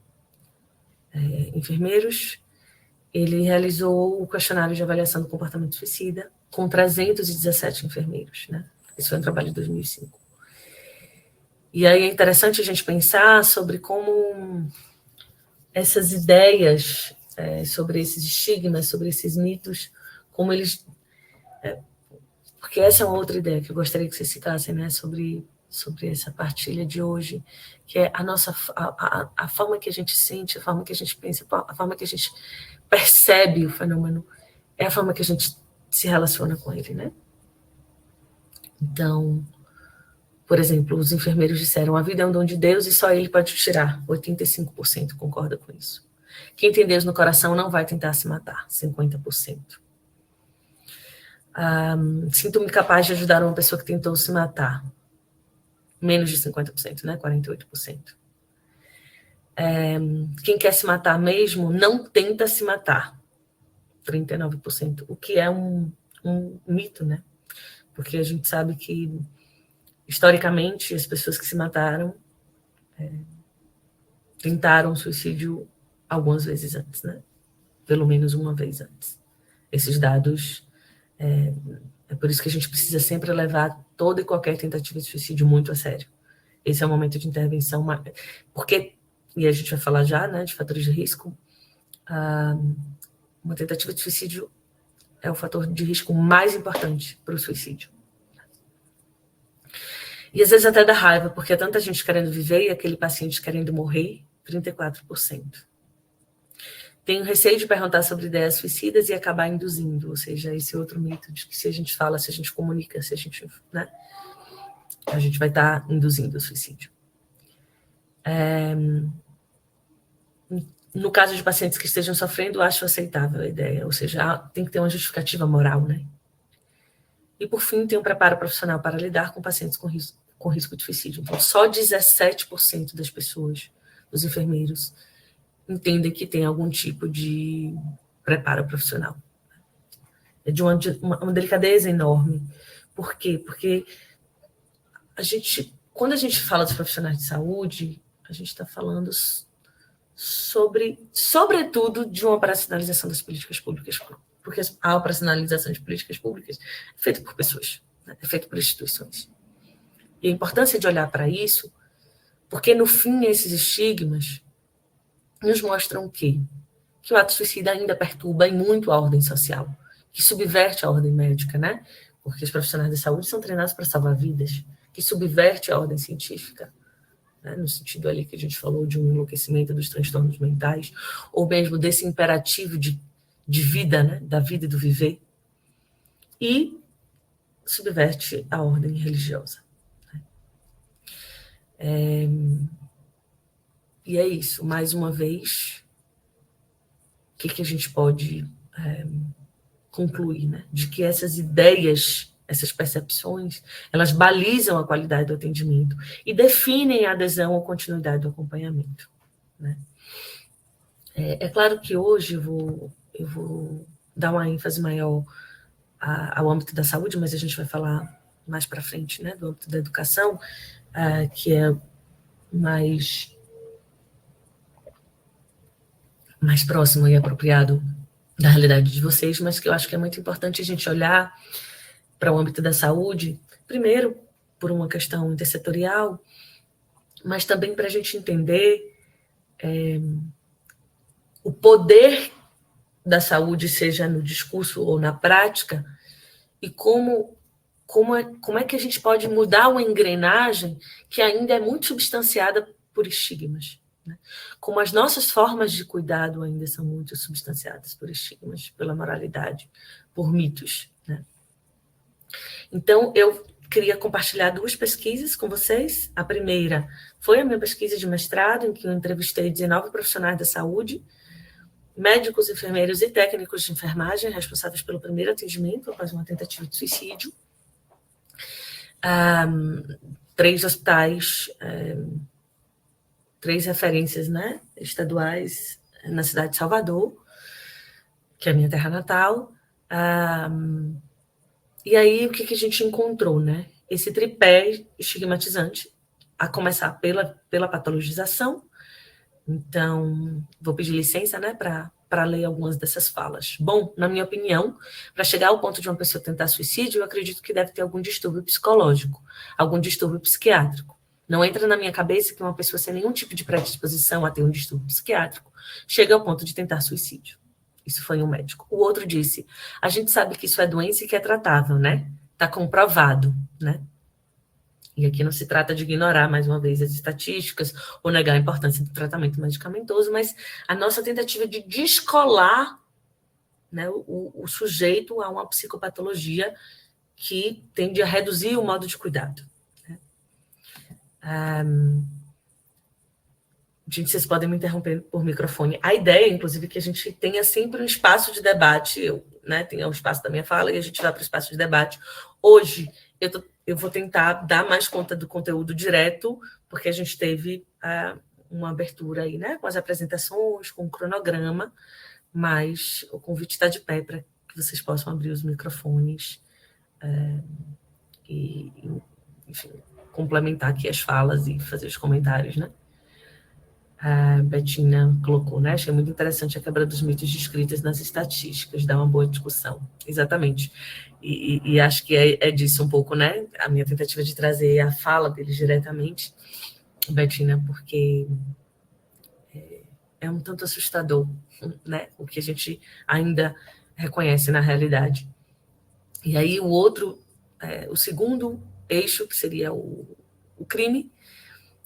[SPEAKER 2] enfermeiros, ele realizou o questionário de avaliação do comportamento suicida com 317 enfermeiros, né? Esse foi um trabalho de 2005. E aí é interessante a gente pensar sobre como essas ideias, sobre esses estigmas, sobre esses mitos, como eles... porque essa é uma outra ideia que eu gostaria que vocês citassem, né, sobre essa partilha de hoje, que é a forma que a gente sente, a forma que a gente pensa, a forma que a gente percebe o fenômeno, é a forma que a gente se relaciona com ele, né? Então, por exemplo, os enfermeiros disseram: a vida é um dom de Deus e só ele pode tirar. 85% concorda com isso. Quem tem Deus no coração não vai tentar se matar. 50%. Sinto-me capaz de ajudar uma pessoa que tentou se matar. Menos de 50%, né? 48%. Quem quer se matar mesmo não tenta se matar. 39%. O que é um mito, né? Porque a gente sabe que, historicamente, as pessoas que se mataram tentaram suicídio algumas vezes antes, né? Pelo menos uma vez antes. Esses dados... É por isso que a gente precisa sempre levar toda e qualquer tentativa de suicídio muito a sério. Esse é o momento de intervenção, porque, e a gente vai falar já, né, de fatores de risco, uma tentativa de suicídio é o fator de risco mais importante para o suicídio. E às vezes até dá raiva, porque é tanta gente querendo viver e aquele paciente querendo morrer, 34%. Tenho receio de perguntar sobre ideias suicidas e acabar induzindo, ou seja, esse outro mito de que se a gente fala, se a gente comunica, se a gente, né, a gente vai estar induzindo o suicídio. No caso de pacientes que estejam sofrendo, acho aceitável a ideia, ou seja, tem que ter uma justificativa moral, né? E, por fim, tem um preparo profissional para lidar com pacientes com risco de suicídio. Então, só 17% das pessoas, dos enfermeiros, entendem que tem algum tipo de preparo profissional. É de uma delicadeza enorme, Por quê? Porque quando a gente fala dos profissionais de saúde, a gente está falando sobretudo, de uma operacionalização das políticas públicas, porque a operacionalização de políticas públicas é feita por pessoas, né? É feita por instituições. E a importância de olhar para isso, porque, no fim, esses estigmas nos mostram o quê? Que o ato suicida ainda perturba e muito a ordem social, que subverte a ordem médica, né? Porque os profissionais de saúde são treinados para salvar vidas, que subverte a ordem científica, né? No sentido ali que a gente falou de um enlouquecimento dos transtornos mentais, ou mesmo desse imperativo de vida, né? Da vida e do viver, e subverte a ordem religiosa. E é isso, mais uma vez, o que a gente pode concluir, né? De que essas ideias, essas percepções, elas balizam a qualidade do atendimento e definem a adesão ou continuidade do acompanhamento, né? É claro que hoje eu vou dar uma ênfase maior ao âmbito da saúde, mas a gente vai falar mais para frente, né, do âmbito da educação, que é mais próximo e apropriado da realidade de vocês, mas que eu acho que é muito importante a gente olhar para o âmbito da saúde, primeiro por uma questão intersetorial, mas também para a gente entender o poder da saúde, seja no discurso ou na prática, e como é que a gente pode mudar uma engrenagem que ainda é muito substanciada por estigmas, né? Como as nossas formas de cuidado ainda são muito substanciadas por estigmas, pela moralidade, por mitos, né? Então, eu queria compartilhar 2 pesquisas com vocês. A primeira foi a minha pesquisa de mestrado, em que eu entrevistei 19 profissionais da saúde, médicos, enfermeiros e técnicos de enfermagem responsáveis pelo primeiro atendimento após uma tentativa de suicídio. 3 hospitais, 3 referências, né, estaduais na cidade de Salvador, que é a minha terra natal. E aí, o que a gente encontrou, né? Esse tripé estigmatizante, a começar pela patologização. Então, vou pedir licença, né, para ler algumas dessas falas. Bom, na minha opinião, para chegar ao ponto de uma pessoa tentar suicídio, eu acredito que deve ter algum distúrbio psicológico, algum distúrbio psiquiátrico. Não entra na minha cabeça que uma pessoa sem nenhum tipo de predisposição a ter um distúrbio psiquiátrico chega ao ponto de tentar suicídio. Isso foi um médico. O outro disse, a gente sabe que isso é doença e que é tratável, né? Está comprovado, né? E aqui não se trata de ignorar, mais uma vez, as estatísticas ou negar a importância do tratamento medicamentoso, mas a nossa tentativa de descolar, né, o sujeito a uma psicopatologia que tende a reduzir o modo de cuidado, né? Gente, vocês podem me interromper por microfone. A ideia, inclusive, é que a gente tenha sempre um espaço de debate, né, tenha o espaço da minha fala e a gente vá para o espaço de debate. Hoje, eu vou tentar dar mais conta do conteúdo direto, porque a gente teve uma abertura aí, né, com as apresentações, com o cronograma, mas o convite está de pé para que vocês possam abrir os microfones e, enfim, complementar aqui as falas e fazer os comentários, né? A Betina colocou, né? Achei muito interessante a quebra dos mitos descritos nas estatísticas, dá uma boa discussão. Exatamente. E acho que é disso um pouco, né? A minha tentativa de trazer a fala deles diretamente, Betina, porque é um tanto assustador, né? O que a gente ainda reconhece na realidade. E aí o segundo eixo, que seria o crime,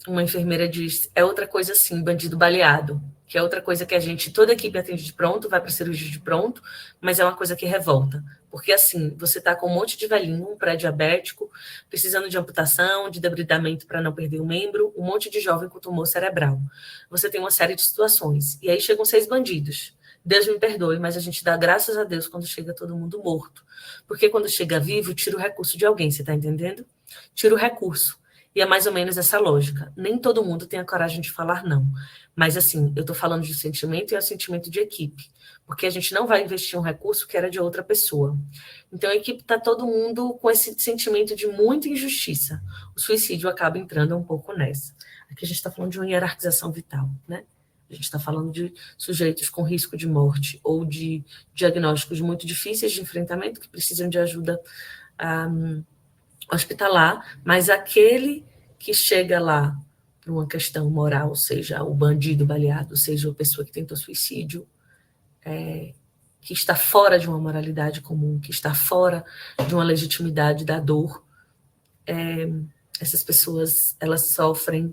[SPEAKER 2] uma enfermeira diz, é outra coisa assim, bandido baleado, que é outra coisa que toda a equipe atende de pronto, vai para a cirurgia de pronto, mas é uma coisa que revolta, porque assim, você está com um monte de velhinho, um pré-diabético, precisando de amputação, de debridamento para não perder o membro, um monte de jovem com tumor cerebral. Você tem uma série de situações, e aí chegam 6 bandidos. Deus me perdoe, mas a gente dá graças a Deus quando chega todo mundo morto, porque quando chega vivo, tira o recurso de alguém, você está entendendo? Tira o recurso. E é mais ou menos essa lógica. Nem todo mundo tem a coragem de falar não. Mas, assim, eu estou falando de sentimento e é o sentimento de equipe. Porque a gente não vai investir um recurso que era de outra pessoa. Então, a equipe está todo mundo com esse sentimento de muita injustiça. O suicídio acaba entrando um pouco nessa. Aqui a gente está falando de uma hierarquização vital, né? A gente está falando de sujeitos com risco de morte ou de diagnósticos muito difíceis de enfrentamento que precisam de ajuda hospitalar, mas aquele que chega lá por uma questão moral, seja o bandido baleado, seja a pessoa que tentou suicídio, que está fora de uma moralidade comum, que está fora de uma legitimidade da dor, essas pessoas, elas sofrem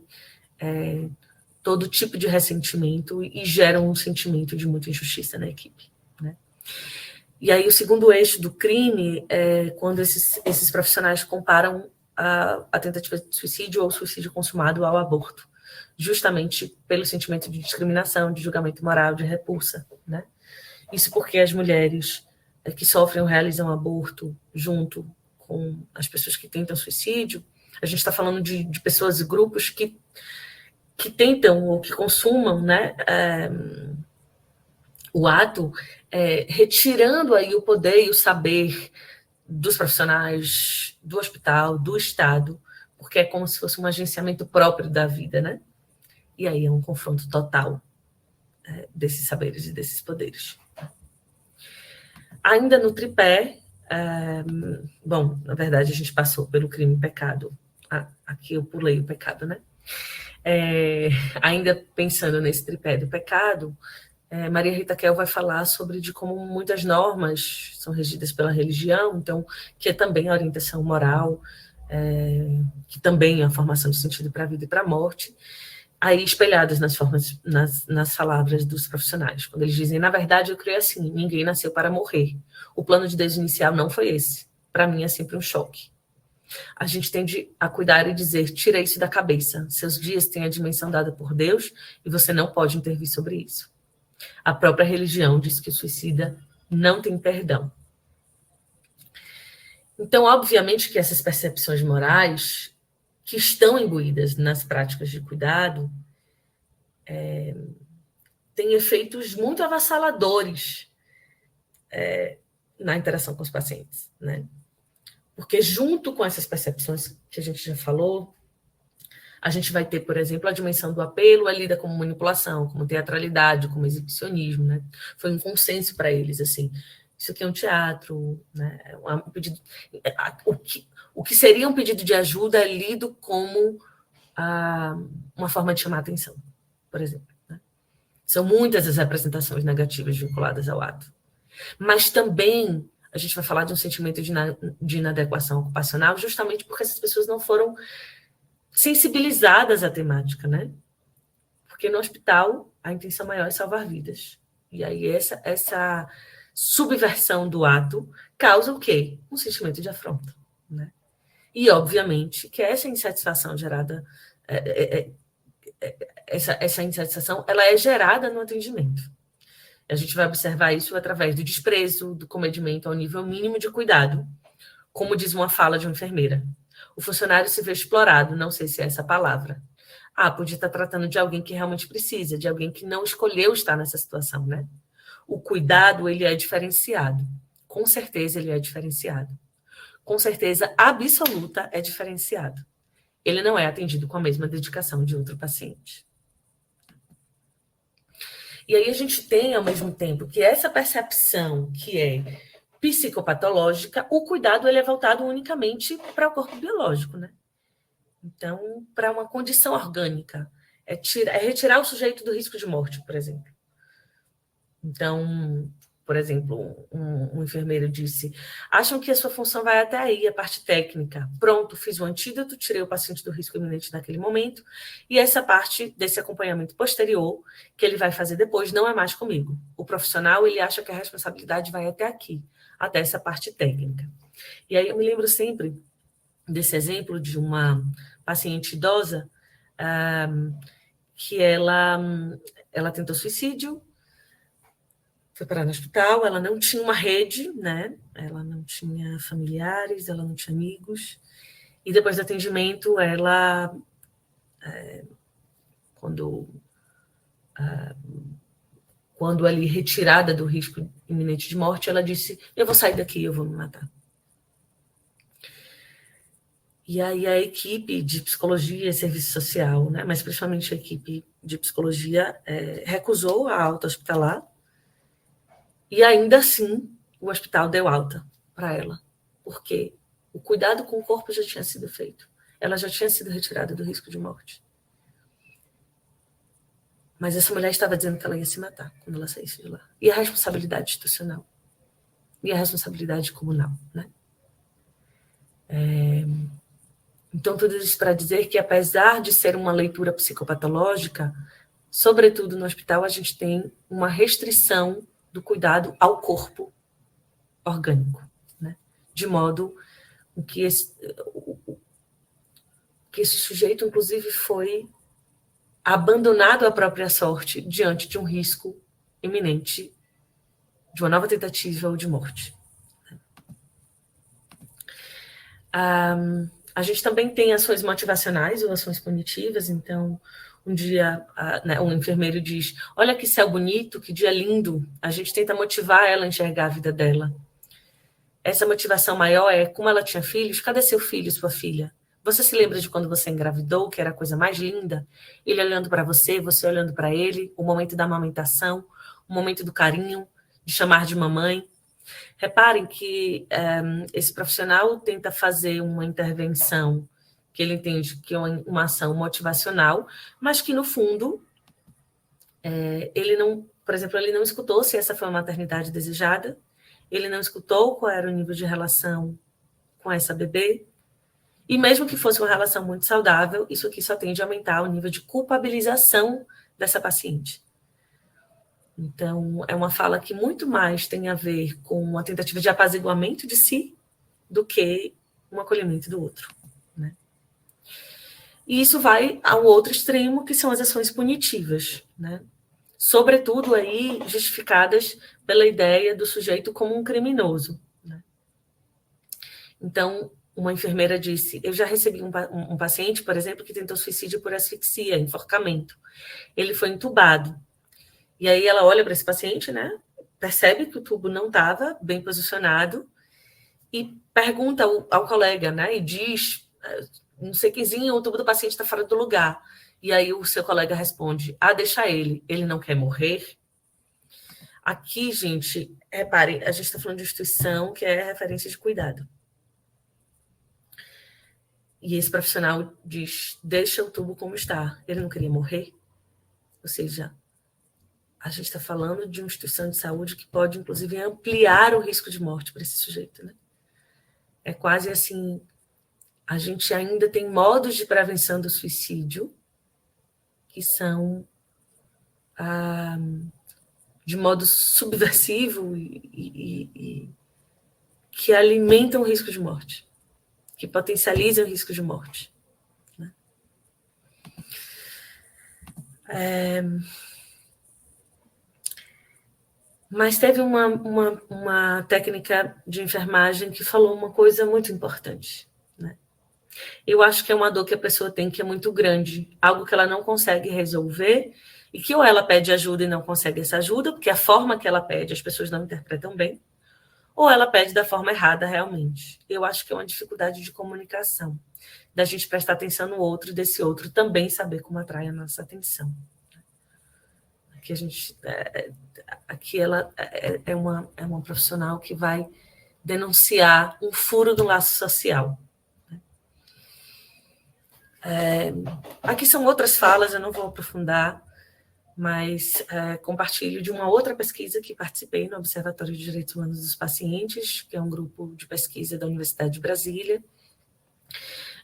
[SPEAKER 2] todo tipo de ressentimento e geram um sentimento de muita injustiça na equipe, né? E aí o segundo eixo do crime é quando esses profissionais comparam a tentativa de suicídio ou suicídio consumado ao aborto, justamente pelo sentimento de discriminação, de julgamento moral, de repulsa, né? Isso porque as mulheres que sofrem ou realizam aborto junto com as pessoas que tentam suicídio, a gente está falando de pessoas e grupos que tentam ou que consumam, né, o ato, retirando aí o poder e o saber dos profissionais, do hospital, do Estado, porque é como se fosse um agenciamento próprio da vida, né? E aí é um confronto total desses saberes e desses poderes. Ainda no tripé, bom, na verdade a gente passou pelo crime e pecado. Aqui eu pulei o pecado, né? Ainda pensando nesse tripé do pecado, Maria Rita Kell vai falar sobre de como muitas normas são regidas pela religião, então, que é também a orientação moral, que também é a formação de sentido para a vida e para a morte, aí espelhadas nas palavras dos profissionais, quando eles dizem, na verdade, eu creio assim, ninguém nasceu para morrer. O plano de Deus inicial não foi esse. Para mim é sempre um choque. A gente tende a cuidar e dizer, tira isso da cabeça. Seus dias têm a dimensão dada por Deus e você não pode intervir sobre isso. A própria religião diz que o suicida não tem perdão. Então, obviamente que essas percepções morais que estão imbuídas nas práticas de cuidado têm efeitos muito avassaladores na interação com os pacientes, né? Porque junto com essas percepções que a gente já falou, a gente vai ter, por exemplo, a dimensão do apelo, é lida como manipulação, como teatralidade, como exibicionismo, né? Foi um consenso para eles, assim, isso aqui é um teatro, né? Um pedido, o que seria um pedido de ajuda é lido como uma forma de chamar a atenção, por exemplo, né? São muitas as representações negativas vinculadas ao ato. Mas também a gente vai falar de um sentimento de inadequação ocupacional, justamente porque essas pessoas não foram sensibilizadas à temática, né? Porque no hospital a intenção maior é salvar vidas. E aí essa subversão do ato causa o quê? Um sentimento de afronta, né? E, obviamente, que essa insatisfação gerada, essa insatisfação, ela é gerada no atendimento. A gente vai observar isso através do desprezo, do comedimento ao nível mínimo de cuidado, como diz uma fala de uma enfermeira. O funcionário se vê explorado, não sei se é essa palavra. Podia estar tratando de alguém que realmente precisa, de alguém que não escolheu estar nessa situação, né? O cuidado, ele é diferenciado. Com certeza, ele é diferenciado. Com certeza absoluta é diferenciado. Ele não é atendido com a mesma dedicação de outro paciente. E aí a gente tem, ao mesmo tempo, que essa percepção que é psicopatológica, o cuidado ele é voltado unicamente para o corpo biológico, né? Então, para uma condição orgânica, é retirar o sujeito do risco de morte, por exemplo. Então, por exemplo, um enfermeiro disse, acham que a sua função vai até aí, a parte técnica. Pronto, fiz o antídoto, tirei o paciente do risco iminente naquele momento, e essa parte desse acompanhamento posterior, que ele vai fazer depois, não é mais comigo. O profissional, ele acha que a responsabilidade vai até aqui, até essa parte técnica. E aí eu me lembro sempre desse exemplo de uma paciente idosa que ela tentou suicídio, foi parar no hospital, ela não tinha uma rede, né? Ela não tinha familiares, ela não tinha amigos, E depois do atendimento, ela, quando ali retirada do risco iminente de morte, ela disse: eu vou sair daqui, eu vou me matar. E aí a equipe de psicologia e serviço social, né, mas principalmente a equipe de psicologia, recusou a alta hospitalar, e ainda assim o hospital deu alta para ela, porque o cuidado com o corpo já tinha sido feito. Ela já tinha sido retirada do risco de morte. Mas essa mulher estava dizendo que ela ia se matar quando ela saísse de lá. E a responsabilidade institucional? E a responsabilidade comunal, né? Então, tudo isso para dizer que, apesar de ser uma leitura psicopatológica, sobretudo no hospital, a gente tem uma restrição do cuidado ao corpo orgânico, né? De modo que esse sujeito, inclusive, foi abandonado à própria sorte diante de um risco iminente de uma nova tentativa ou de morte. A gente também tem ações motivacionais ou ações punitivas. Então, um dia, um enfermeiro diz: olha que céu bonito, que dia lindo. A gente tenta motivar ela a enxergar a vida dela. Essa motivação maior é: como ela tinha filhos, cadê seu filho, sua filha? Você se lembra de quando você engravidou, que era a coisa mais linda? Ele olhando para você, você olhando para ele, o momento da amamentação, o momento do carinho, de chamar de mamãe. Reparem que esse profissional tenta fazer uma intervenção que ele entende que é uma ação motivacional, mas que, no fundo, ele não, por exemplo, ele não escutou se essa foi uma maternidade desejada, ele não escutou qual era o nível de relação com essa bebê, e mesmo que fosse uma relação muito saudável, isso aqui só tende a aumentar o nível de culpabilização dessa paciente. Então, é uma fala que muito mais tem a ver com uma tentativa de apaziguamento de si do que um acolhimento do outro, né? E isso vai ao outro extremo, que são as ações punitivas, né? Sobretudo aí justificadas pela ideia do sujeito como um criminoso, né? Então, uma enfermeira disse: eu já recebi um paciente, por exemplo, que tentou suicídio por asfixia, enforcamento. Ele foi entubado. E aí ela olha para esse paciente, né? Percebe que o tubo não estava bem posicionado e pergunta ao colega, né? E diz: não sei quezinho, o tubo do paciente está fora do lugar. E aí o seu colega responde: deixa ele não quer morrer? Aqui, gente, reparem, a gente está falando de instituição que é referência de cuidado. E esse profissional diz: deixa o tubo como está. Ele não queria morrer? Ou seja, a gente está falando de uma instituição de saúde que pode, inclusive, ampliar o risco de morte para esse sujeito, né? É quase assim, a gente ainda tem modos de prevenção do suicídio que são de modo subversivo e que alimentam o risco de morte, que potencializam o risco de morte, né? Mas teve uma técnica de enfermagem que falou uma coisa muito importante, né? Eu acho que é uma dor que a pessoa tem que é muito grande, algo que ela não consegue resolver, e que ou ela pede ajuda e não consegue essa ajuda, porque a forma que ela pede as pessoas não interpretam bem, ou ela pede da forma errada realmente. Eu acho que é uma dificuldade de comunicação, da gente prestar atenção no outro e desse outro também saber como atrai a nossa atenção. Aqui a gente, aqui ela é uma profissional que vai denunciar um furo do laço social. Aqui são outras falas, eu não vou aprofundar, mas compartilho de uma outra pesquisa que participei no Observatório de Direitos Humanos dos Pacientes, que é um grupo de pesquisa da Universidade de Brasília.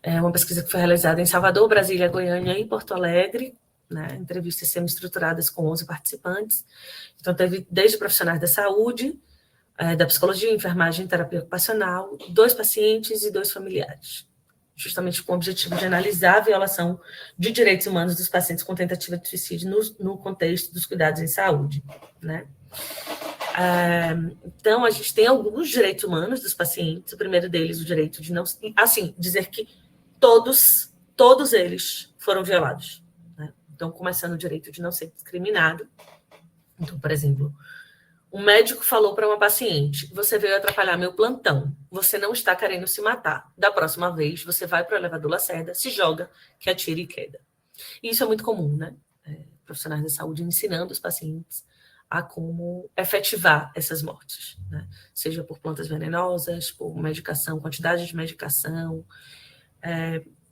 [SPEAKER 2] É uma pesquisa que foi realizada em Salvador, Brasília, Goiânia e Porto Alegre, né? Entrevistas semi-estruturadas com 11 participantes. Então, teve desde profissionais da saúde, da psicologia, enfermagem e terapia ocupacional, 2 pacientes e 2 familiares, justamente com o objetivo de analisar a violação de direitos humanos dos pacientes com tentativa de suicídio no contexto dos cuidados em saúde, né? Então, a gente tem alguns direitos humanos dos pacientes. O primeiro deles, o direito de não... Assim, dizer que todos eles foram violados, né? Então, começando o direito de não ser discriminado. Então, por exemplo, um médico falou para uma paciente: você veio atrapalhar meu plantão, você não está querendo se matar. Da próxima vez, você vai para o elevador Lacerda, se joga, que atira e queda. E isso é muito comum, né? Profissionais da saúde ensinando os pacientes a como efetivar essas mortes, né? Seja por plantas venenosas, por medicação, quantidade de medicação,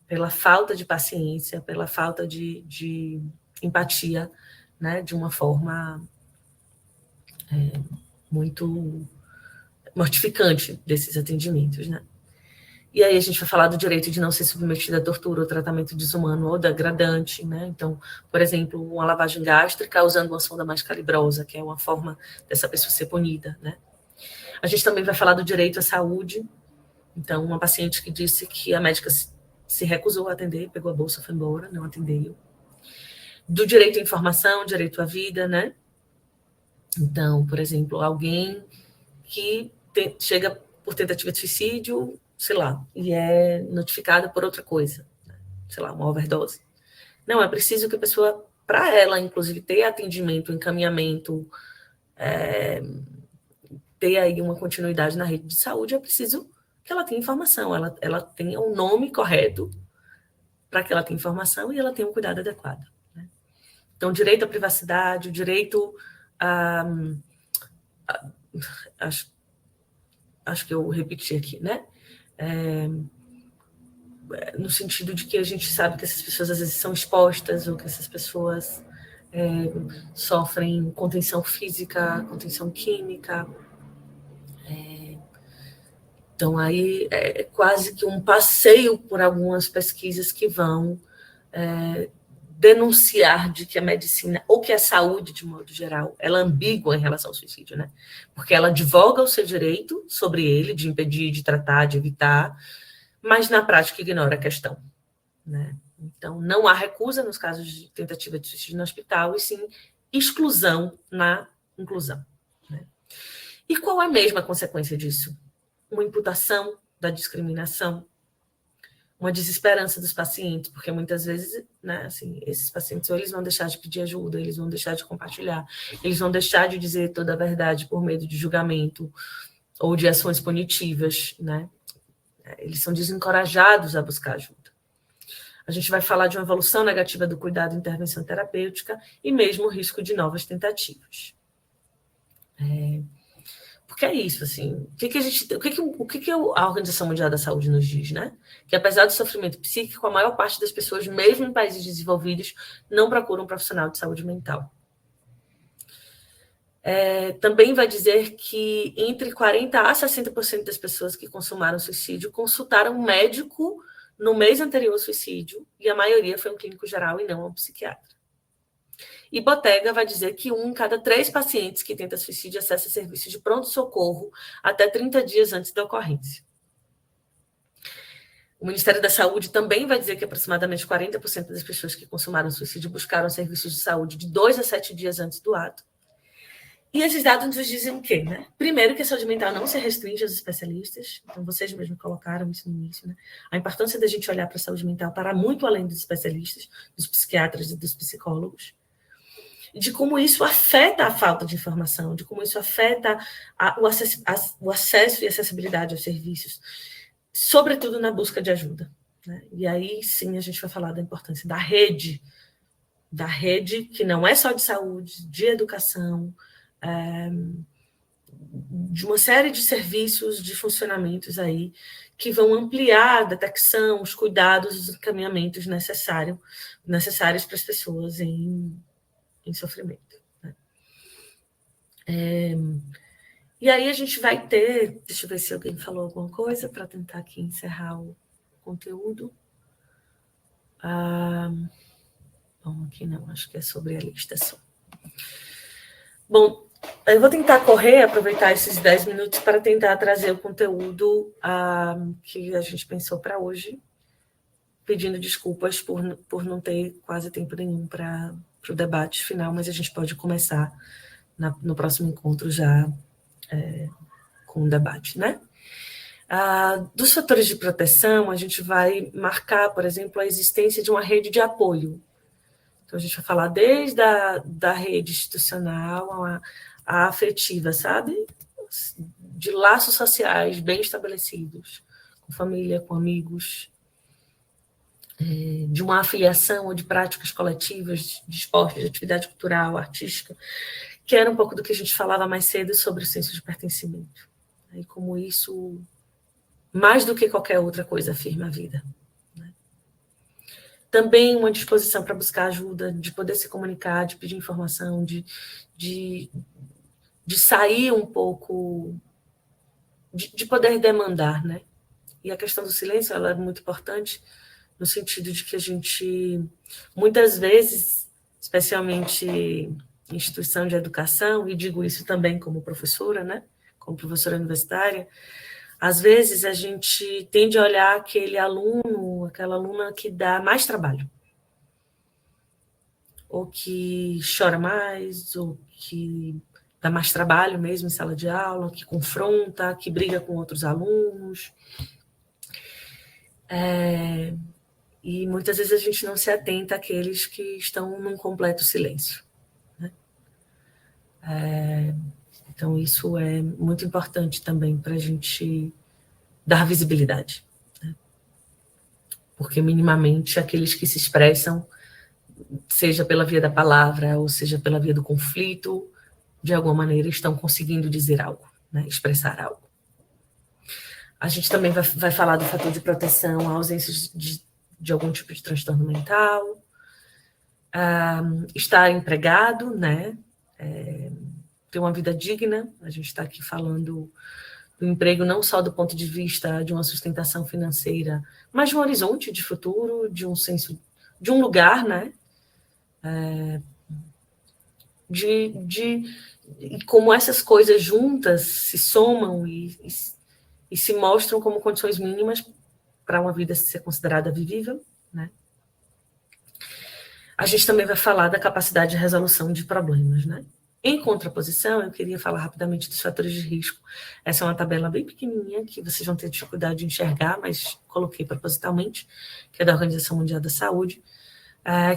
[SPEAKER 2] pela falta de paciência, pela falta de empatia, né? De uma forma muito mortificante desses atendimentos, né? E aí a gente vai falar do direito de não ser submetido a tortura ou tratamento desumano ou degradante, né? Então, por exemplo, uma lavagem gástrica usando uma sonda mais calibrosa, que é uma forma dessa pessoa ser punida, né? A gente também vai falar do direito à saúde. Então, uma paciente que disse que a médica se recusou a atender, pegou a bolsa, foi embora, não atendeu. Do direito à informação, direito à vida, né? Então, por exemplo, alguém que chega por tentativa de suicídio, sei lá, e é notificada por outra coisa, né? Sei lá, uma overdose. Não, é preciso que a pessoa, para ela, inclusive, ter atendimento, encaminhamento, ter aí uma continuidade na rede de saúde, é preciso que ela tenha informação, ela tenha o nome correto para que ela tenha informação e ela tenha um cuidado adequado, né? Então, direito à privacidade, o direito acho que eu repeti aqui, né? No sentido de que a gente sabe que essas pessoas às vezes são expostas, ou que essas pessoas sofrem contenção física, contenção química. Então, aí é quase que um passeio por algumas pesquisas que vão denunciar de que a medicina, ou que a saúde, de modo geral, ela é ambígua em relação ao suicídio, né? Porque ela advoga o seu direito sobre ele, de impedir, de tratar, de evitar, mas na prática ignora a questão, né? Então, não há recusa nos casos de tentativa de suicídio no hospital, e sim exclusão na inclusão, né? E qual é mesmo a consequência disso? Uma imputação da discriminação, uma desesperança dos pacientes, porque muitas vezes, né, assim, esses pacientes, ou eles vão deixar de pedir ajuda, eles vão deixar de compartilhar, eles vão deixar de dizer toda a verdade por medo de julgamento ou de ações punitivas, né? Eles são desencorajados a buscar ajuda. A gente vai falar de uma evolução negativa do cuidado e intervenção terapêutica e mesmo o risco de novas tentativas. Porque é isso, assim, o que a Organização Mundial da Saúde nos diz, né? Que apesar do sofrimento psíquico, a maior parte das pessoas, mesmo em países desenvolvidos, não procuram um profissional de saúde mental. Também vai dizer que entre 40% a 60% das pessoas que consumaram suicídio consultaram um médico no mês anterior ao suicídio, e a maioria foi um clínico geral e não um psiquiatra. E Bottega vai dizer que 1 em cada 3 pacientes que tenta suicídio acessa serviços de pronto-socorro até 30 dias antes da ocorrência. O Ministério da Saúde também vai dizer que aproximadamente 40% das pessoas que consumaram suicídio buscaram serviços de saúde de 2 a 7 dias antes do ato. E esses dados nos dizem o quê, né? Primeiro, que a saúde mental não se restringe aos especialistas. Então, vocês mesmos colocaram isso no início, né? A importância da gente olhar para a saúde mental para muito além dos especialistas, dos psiquiatras e dos psicólogos. De como isso afeta a falta de informação, de como isso afeta o acesso e acessibilidade aos serviços, sobretudo na busca de ajuda, né? E aí, sim, a gente vai falar da importância da rede que não é só de saúde, de educação, de uma série de serviços, de funcionamentos aí, que vão ampliar a detecção, os cuidados, os encaminhamentos necessários para as pessoas em sofrimento, né? E aí a gente vai ter, deixa eu ver se alguém falou alguma coisa para tentar aqui encerrar o conteúdo. Bom, aqui não, acho que é sobre a lista só. Bom, eu vou tentar aproveitar esses 10 minutos para tentar trazer o conteúdo que a gente pensou para hoje, pedindo desculpas por não ter quase tempo nenhum para o debate final, mas a gente pode começar no próximo encontro já com o debate, né? Dos fatores de proteção, a gente vai marcar, por exemplo, a existência de uma rede de apoio. Então, a gente vai falar desde da rede institucional à afetiva, sabe? De laços sociais bem estabelecidos, com família, com amigos, de uma afiliação ou de práticas coletivas, de esporte, de atividade cultural, artística, que era um pouco do que a gente falava mais cedo sobre o senso de pertencimento. E como isso, mais do que qualquer outra coisa, afirma a vida. Também uma disposição para buscar ajuda, de poder se comunicar, de pedir informação, de sair um pouco, de poder demandar, né? E a questão do silêncio, ela é muito importante, no sentido de que a gente, muitas vezes, especialmente em instituição de educação, e digo isso também como professora, né? Como professora universitária, às vezes a gente tende a olhar aquele aluno, aquela aluna que dá mais trabalho, ou que chora mais, ou que dá mais trabalho mesmo em sala de aula, que confronta, que briga com outros alunos. E muitas vezes a gente não se atenta àqueles que estão num completo silêncio, né? Então, isso é muito importante também para a gente dar visibilidade, né? Porque, minimamente, aqueles que se expressam, seja pela via da palavra, ou seja pela via do conflito, de alguma maneira estão conseguindo dizer algo, né? Expressar algo. A gente também vai falar do fator de proteção, a ausência de algum tipo de transtorno mental, estar empregado, né? Ter uma vida digna. A gente está aqui falando do emprego não só do ponto de vista de uma sustentação financeira, mas de um horizonte de futuro, de um senso, de um lugar, né? E como essas coisas juntas se somam e se mostram como condições mínimas para uma vida ser considerada vivível, né? A gente também vai falar da capacidade de resolução de problemas, né? Em contraposição, eu queria falar rapidamente dos fatores de risco. Essa é uma tabela bem pequenininha, que vocês vão ter dificuldade de enxergar, mas coloquei propositalmente, que é da Organização Mundial da Saúde,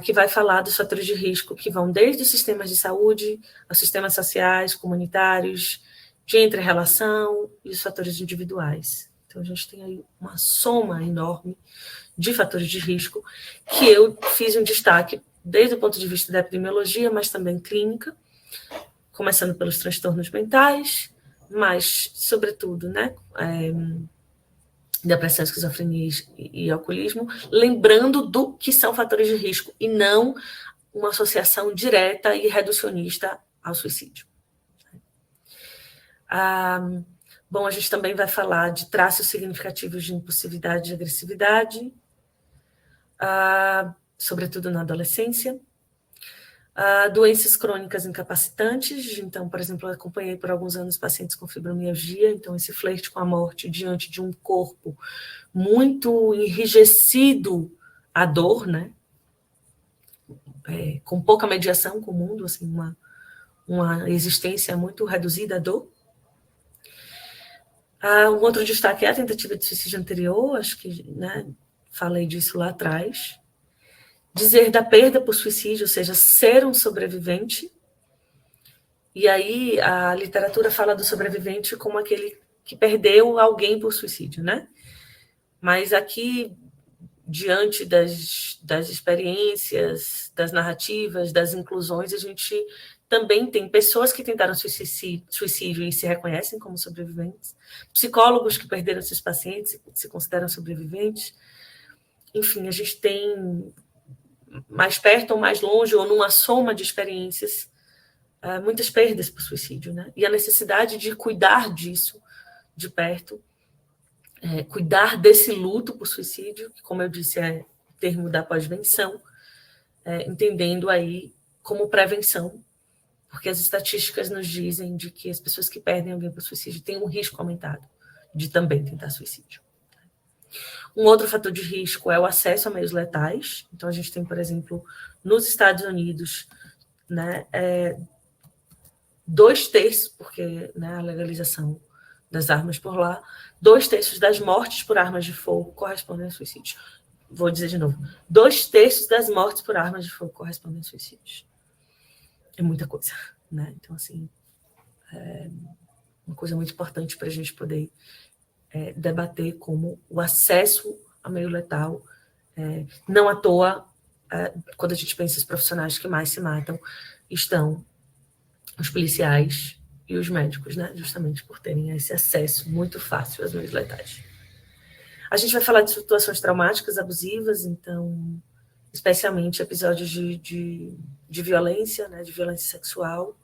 [SPEAKER 2] que vai falar dos fatores de risco que vão desde os sistemas de saúde, aos sistemas sociais, comunitários, de entre-relação e os fatores individuais. Então, a gente tem aí uma soma enorme de fatores de risco, que eu fiz um destaque desde o ponto de vista da epidemiologia, mas também clínica, começando pelos transtornos mentais, mas, sobretudo, né, depressão, esquizofrenia e alcoolismo, lembrando do que são fatores de risco e não uma associação direta e reducionista ao suicídio. Bom, a gente também vai falar de traços significativos de impulsividade e agressividade, sobretudo na adolescência. Doenças crônicas incapacitantes. Então, por exemplo, eu acompanhei por alguns anos pacientes com fibromialgia, então esse flerte com a morte diante de um corpo muito enrijecido à dor, né? Com pouca mediação com o mundo, assim, uma existência muito reduzida à dor. Um outro destaque é a tentativa de suicídio anterior, acho que, né, falei disso lá atrás. Dizer da perda por suicídio, ou seja, ser um sobrevivente. E aí a literatura fala do sobrevivente como aquele que perdeu alguém por suicídio, né? Mas aqui, diante das experiências, das narrativas, das inclusões, a gente também tem pessoas que tentaram suicídio e se reconhecem como sobreviventes, psicólogos que perderam seus pacientes e se consideram sobreviventes. Enfim, a gente tem, mais perto ou mais longe, ou numa soma de experiências, muitas perdas por suicídio, né? E a necessidade de cuidar disso de perto, cuidar desse luto por suicídio, que, como eu disse, é o termo da pós-venção, entendendo aí como prevenção, porque as estatísticas nos dizem de que as pessoas que perdem alguém por suicídio têm um risco aumentado de também tentar suicídio. Um outro fator de risco é o acesso a meios letais. Então, a gente tem, por exemplo, nos Estados Unidos, né, 2/3, porque, né, a legalização das armas por lá, 2/3 das mortes por armas de fogo correspondem a suicídios. Vou dizer de novo, 2/3 das mortes por armas de fogo correspondem a suicídios. É muita coisa, né? Então, assim, é uma coisa muito importante para a gente poder debater como o acesso a meio letal, não à toa, quando a gente pensa os profissionais que mais se matam, estão os policiais e os médicos, né? Justamente por terem esse acesso muito fácil às meios letais. A gente vai falar de situações traumáticas, abusivas, então, especialmente episódios de violência, né? De violência sexual,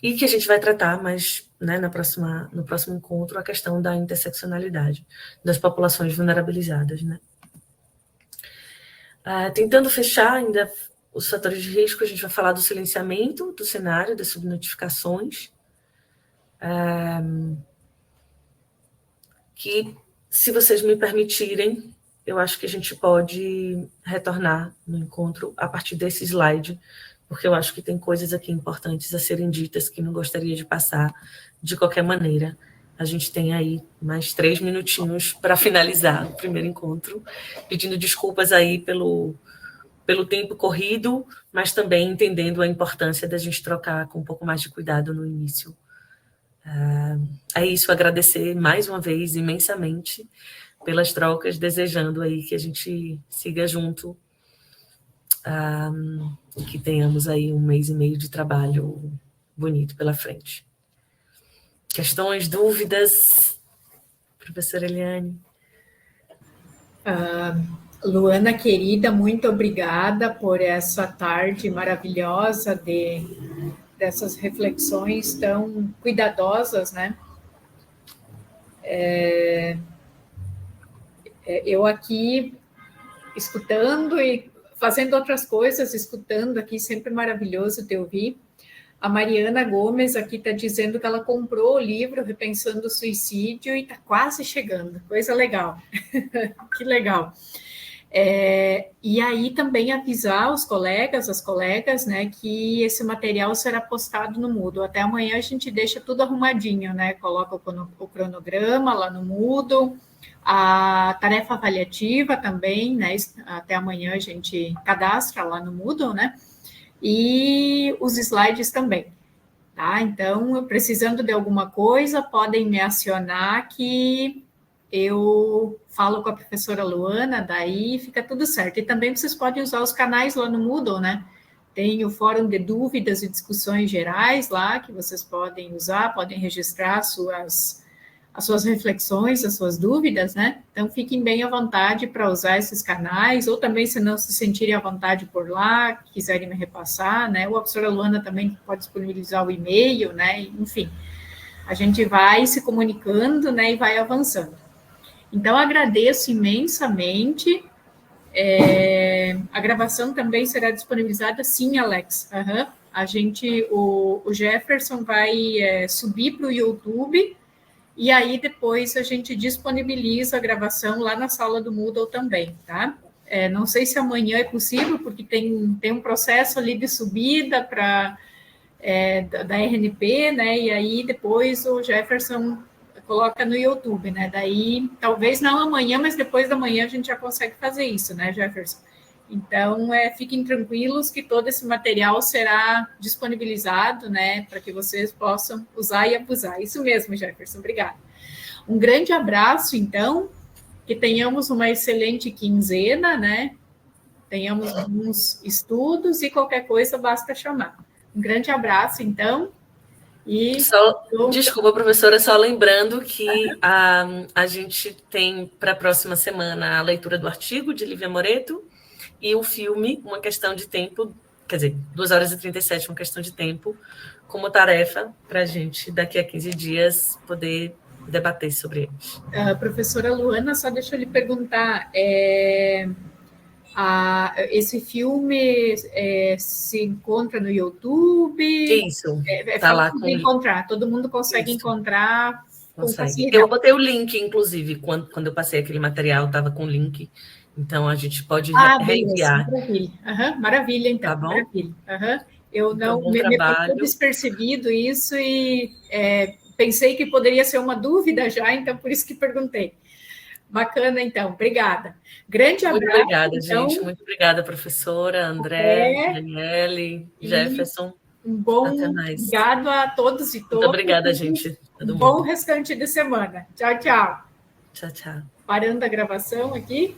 [SPEAKER 2] e que a gente vai tratar, mas, né, no próximo encontro, a questão da interseccionalidade das populações vulnerabilizadas, né? Tentando fechar ainda os fatores de risco, a gente vai falar do silenciamento do cenário, das subnotificações, que, se vocês me permitirem, eu acho que a gente pode retornar no encontro a partir desse slide, porque eu acho que tem coisas aqui importantes a serem ditas que não gostaria de passar de qualquer maneira. A gente tem aí mais 3 minutinhos para finalizar o primeiro encontro, pedindo desculpas aí pelo tempo corrido, mas também entendendo a importância da gente trocar com um pouco mais de cuidado no início. É isso, agradecer mais uma vez imensamente pelas trocas, desejando aí que a gente siga junto, que tenhamos aí 1 mês e meio de trabalho bonito pela frente. Questões, dúvidas? Professora Eliane?
[SPEAKER 1] Luana, querida, muito obrigada por essa tarde maravilhosa dessas reflexões tão cuidadosas, né? Eu aqui escutando e fazendo outras coisas, escutando aqui, sempre maravilhoso te ouvir. A Mariana Gomes aqui está dizendo que ela comprou o livro Repensando o Suicídio e está quase chegando, coisa legal, que legal. E aí também avisar os colegas, as colegas, né, que esse material será postado no Moodle. Até amanhã a gente deixa tudo arrumadinho, né, coloca o cronograma lá no Moodle, a tarefa avaliativa também, né, até amanhã a gente cadastra lá no Moodle, né, e os slides também, tá? Então, precisando de alguma coisa, podem me acionar que eu falo com a professora Luana, daí fica tudo certo. E também vocês podem usar os canais lá no Moodle, né? Tem o fórum de dúvidas e discussões gerais lá, que vocês podem usar, podem registrar as suas reflexões, as suas dúvidas, né? Então, fiquem bem à vontade para usar esses canais, ou também, se não se sentirem à vontade por lá, quiserem me repassar, né? Ou a professora Luana também pode disponibilizar o e-mail, né? Enfim, a gente vai se comunicando, né? E vai avançando. Então, agradeço imensamente. A gravação também será disponibilizada, sim, Alex. O Jefferson vai subir para o YouTube, e aí depois a gente disponibiliza a gravação lá na sala do Moodle também, tá? Não sei se amanhã é possível, porque tem um processo ali de subida da RNP, né? E aí depois o Jefferson coloca no YouTube, né? Daí, talvez não amanhã, mas depois da manhã a gente já consegue fazer isso, né, Jefferson? Então, fiquem tranquilos que todo esse material será disponibilizado, né, para que vocês possam usar e abusar. Isso mesmo, Jefferson, obrigada. Um grande abraço, então, que tenhamos uma excelente quinzena, né, tenhamos alguns estudos e qualquer coisa basta chamar. Um grande abraço, então.
[SPEAKER 2] Desculpa, professora, só lembrando que a gente tem para a próxima semana a leitura do artigo de Lívia Moreto e o filme, Uma Questão de Tempo, quer dizer, 2h37, Uma Questão de Tempo, como tarefa para a gente, daqui a 15 dias, poder debater sobre eles.
[SPEAKER 1] Professora Luana, só deixa eu lhe perguntar, esse filme se encontra no YouTube?
[SPEAKER 2] Isso, está lá.
[SPEAKER 1] Todo mundo consegue encontrar.
[SPEAKER 2] Consegue. Eu botei o link, inclusive, quando eu passei aquele material, estava com o link, então a gente pode reenviar.
[SPEAKER 1] Maravilha, então.
[SPEAKER 2] Tá bom?
[SPEAKER 1] Maravilha. Eu não
[SPEAKER 2] bom
[SPEAKER 1] me
[SPEAKER 2] trabalho.
[SPEAKER 1] passou despercebido isso e pensei que poderia ser uma dúvida já, então por isso que perguntei. Bacana, então. Obrigada. Grande abraço.
[SPEAKER 2] Muito obrigada,
[SPEAKER 1] então.
[SPEAKER 2] gente. Muito obrigada, professora, André, Daniele, Jefferson. Até mais.
[SPEAKER 1] Obrigado a todos e todas.
[SPEAKER 2] Muito obrigada, gente.
[SPEAKER 1] Bom restante de semana. Tchau, tchau.
[SPEAKER 2] Tchau, tchau.
[SPEAKER 1] Parando a gravação aqui.